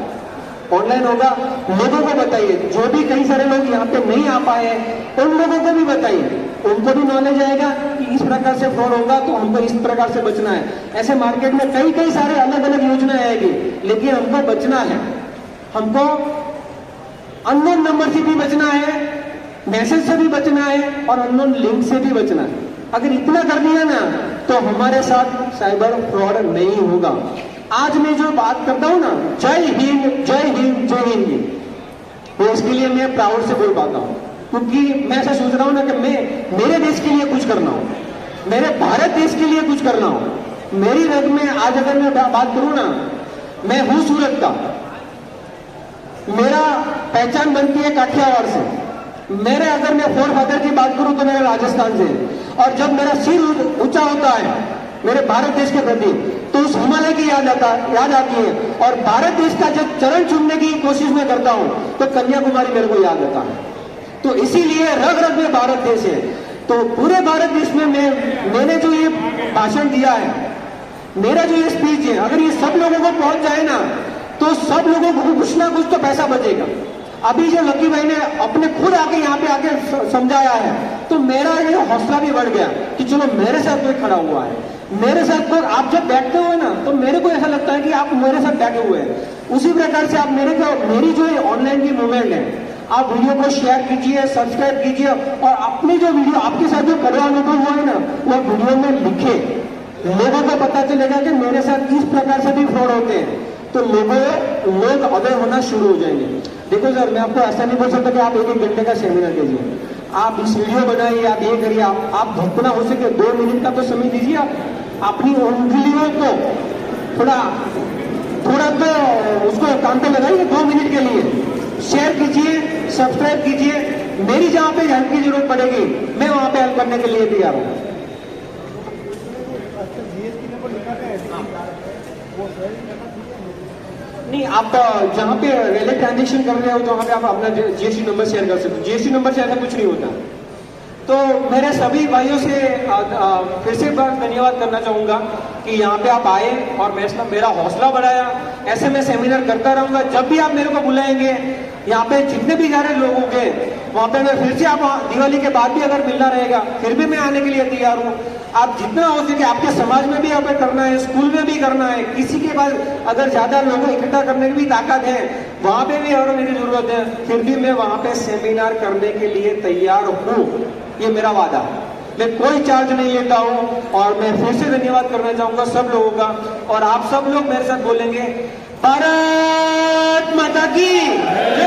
ऑनलाइन होगा। लोगों को बताइए, जो भी कई सारे लोग यहाँ पे नहीं आ पाए उन लोगों को भी बताइए, उनको भी नॉलेज आएगा कि इस प्रकार से फ्रॉड होगा तो हमको इस प्रकार से बचना है। ऐसे मार्केट में कई सारे अलग अलग योजनाएं आएगी, लेकिन हमको बचना है। हमको अननोन नंबर से भी बचना है, मैसेज से भी बचना है और अननोन लिंक से भी बचना है। अगर इतना कर दिया ना तो हमारे साथ साइबर फ्रॉड नहीं होगा। आज मैं जो बात करता हूं ना, जय हिंद जय हिंद जय हिंद, तो इसके लिए मैं प्राउड से बोल पाता हूं, क्योंकि मैं ऐसा सोच रहा हूं ना कि मैं मेरे देश के लिए कुछ करना हो, मेरे भारत देश के लिए कुछ करना हो। मेरी रग में आज अगर मैं बात करूं ना, मैं हूं सूरत का, मेरा पहचान बनती है काठियावाड़ से। मेरे अगर मैं फोर फादर की बात करूं तो मेरा राजस्थान से। और जब मेरा सिर ऊंचा होता है मेरे भारत देश के प्रति, तो उस हिमालय की याद आती है। और भारत देश का जब चरण चुनने की कोशिश में करता हूं तो कन्याकुमारी मेरे को याद आता है। तो इसीलिए रग रग में भारत देश है। तो पूरे भारत देश में मैंने जो ये भाषण दिया है, मेरा जो ये स्पीच है, अगर ये सब लोगों को पहुंच जाए ना तो सब लोगों को कुछ ना कुछ तो पैसा बचेगा। अभी जो लकी भाई ने अपने खुद आके यहाँ पे आके समझाया है, तो मेरा ये हौसला भी बढ़ गया कि चलो मेरे साथ कोई खड़ा हुआ है, मेरे साथ कोई। आप जब बैठते हो ना तो मेरे को ऐसा लगता है कि आप मेरे साथ बैठे हुए हैं। उसी प्रकार से आप मेरी जो ऑनलाइन की मूवमेंट है, आप वीडियो को शेयर कीजिए, सब्सक्राइब कीजिए और अपनी जो वीडियो आपके साथ जो कड़वा अनुभव हुआ है ना वो वीडियो में लिखे। लोगों को पता चलेगा कि मेरे साथ किस प्रकार से भी फ्रॉड होते हैं, तो लोग अवेयर होना शुरू हो जाएंगे। देखो सर, मैं आपको ऐसा नहीं बोल सकता कि आप 1-1 घंटे का सेमिनार कीजिए, आप इस वीडियो बनाइए, आप ये करिए, आप जितना हो सके 2 मिनट का तो समय दीजिए। आप अपनी उंगलियों को थोड़ा तो उसको काम पे लगाइए 2 मिनट के लिए। शेयर कीजिए, सब्सक्राइब कीजिए। मेरी जहां पे हेल्प की जरूरत पड़ेगी मैं वहां पे हेल्प करने के लिए तैयार हूं। नहीं, आप जहां पे वैलिड ट्रांजेक्शन कर रहे हो तो वहां पे आप अपना जीएसटी नंबर शेयर कर सकते हो। जीएसटी नंबर से ऐसा कुछ नहीं होता। तो मेरे सभी भाइयों से फिर से एक बार धन्यवाद करना चाहूंगा कि यहाँ पे आप आए और मेरा हौसला बढ़ाया। ऐसे मैं सेमिनार करता रहूंगा। जब भी आप मेरे को बुलाएंगे, यहाँ पे जितने भी सारे लोग होंगे वहां पे मैं फिर से, आप दिवाली के बाद भी अगर मिलना रहेगा फिर भी मैं आने के लिए तैयार हूँ। आप जितना हो सके आपके समाज में भी यहाँ पे करना है, स्कूल में भी करना है, किसी के पास अगर ज्यादा लोगों इकट्ठा करने की भी ताकत है वहां पे भी अगर मेरी जरूरत है फिर भी मैं वहां पे सेमिनार करने के लिए तैयार हूँ। ये मेरा वादा है। मैं कोई चार्ज नहीं लेता हूँ। और मैं फिर से धन्यवाद करना चाहूंगा सब लोगों का। और आप सब लोग मेरे साथ बोलेंगे भारत माता की जय।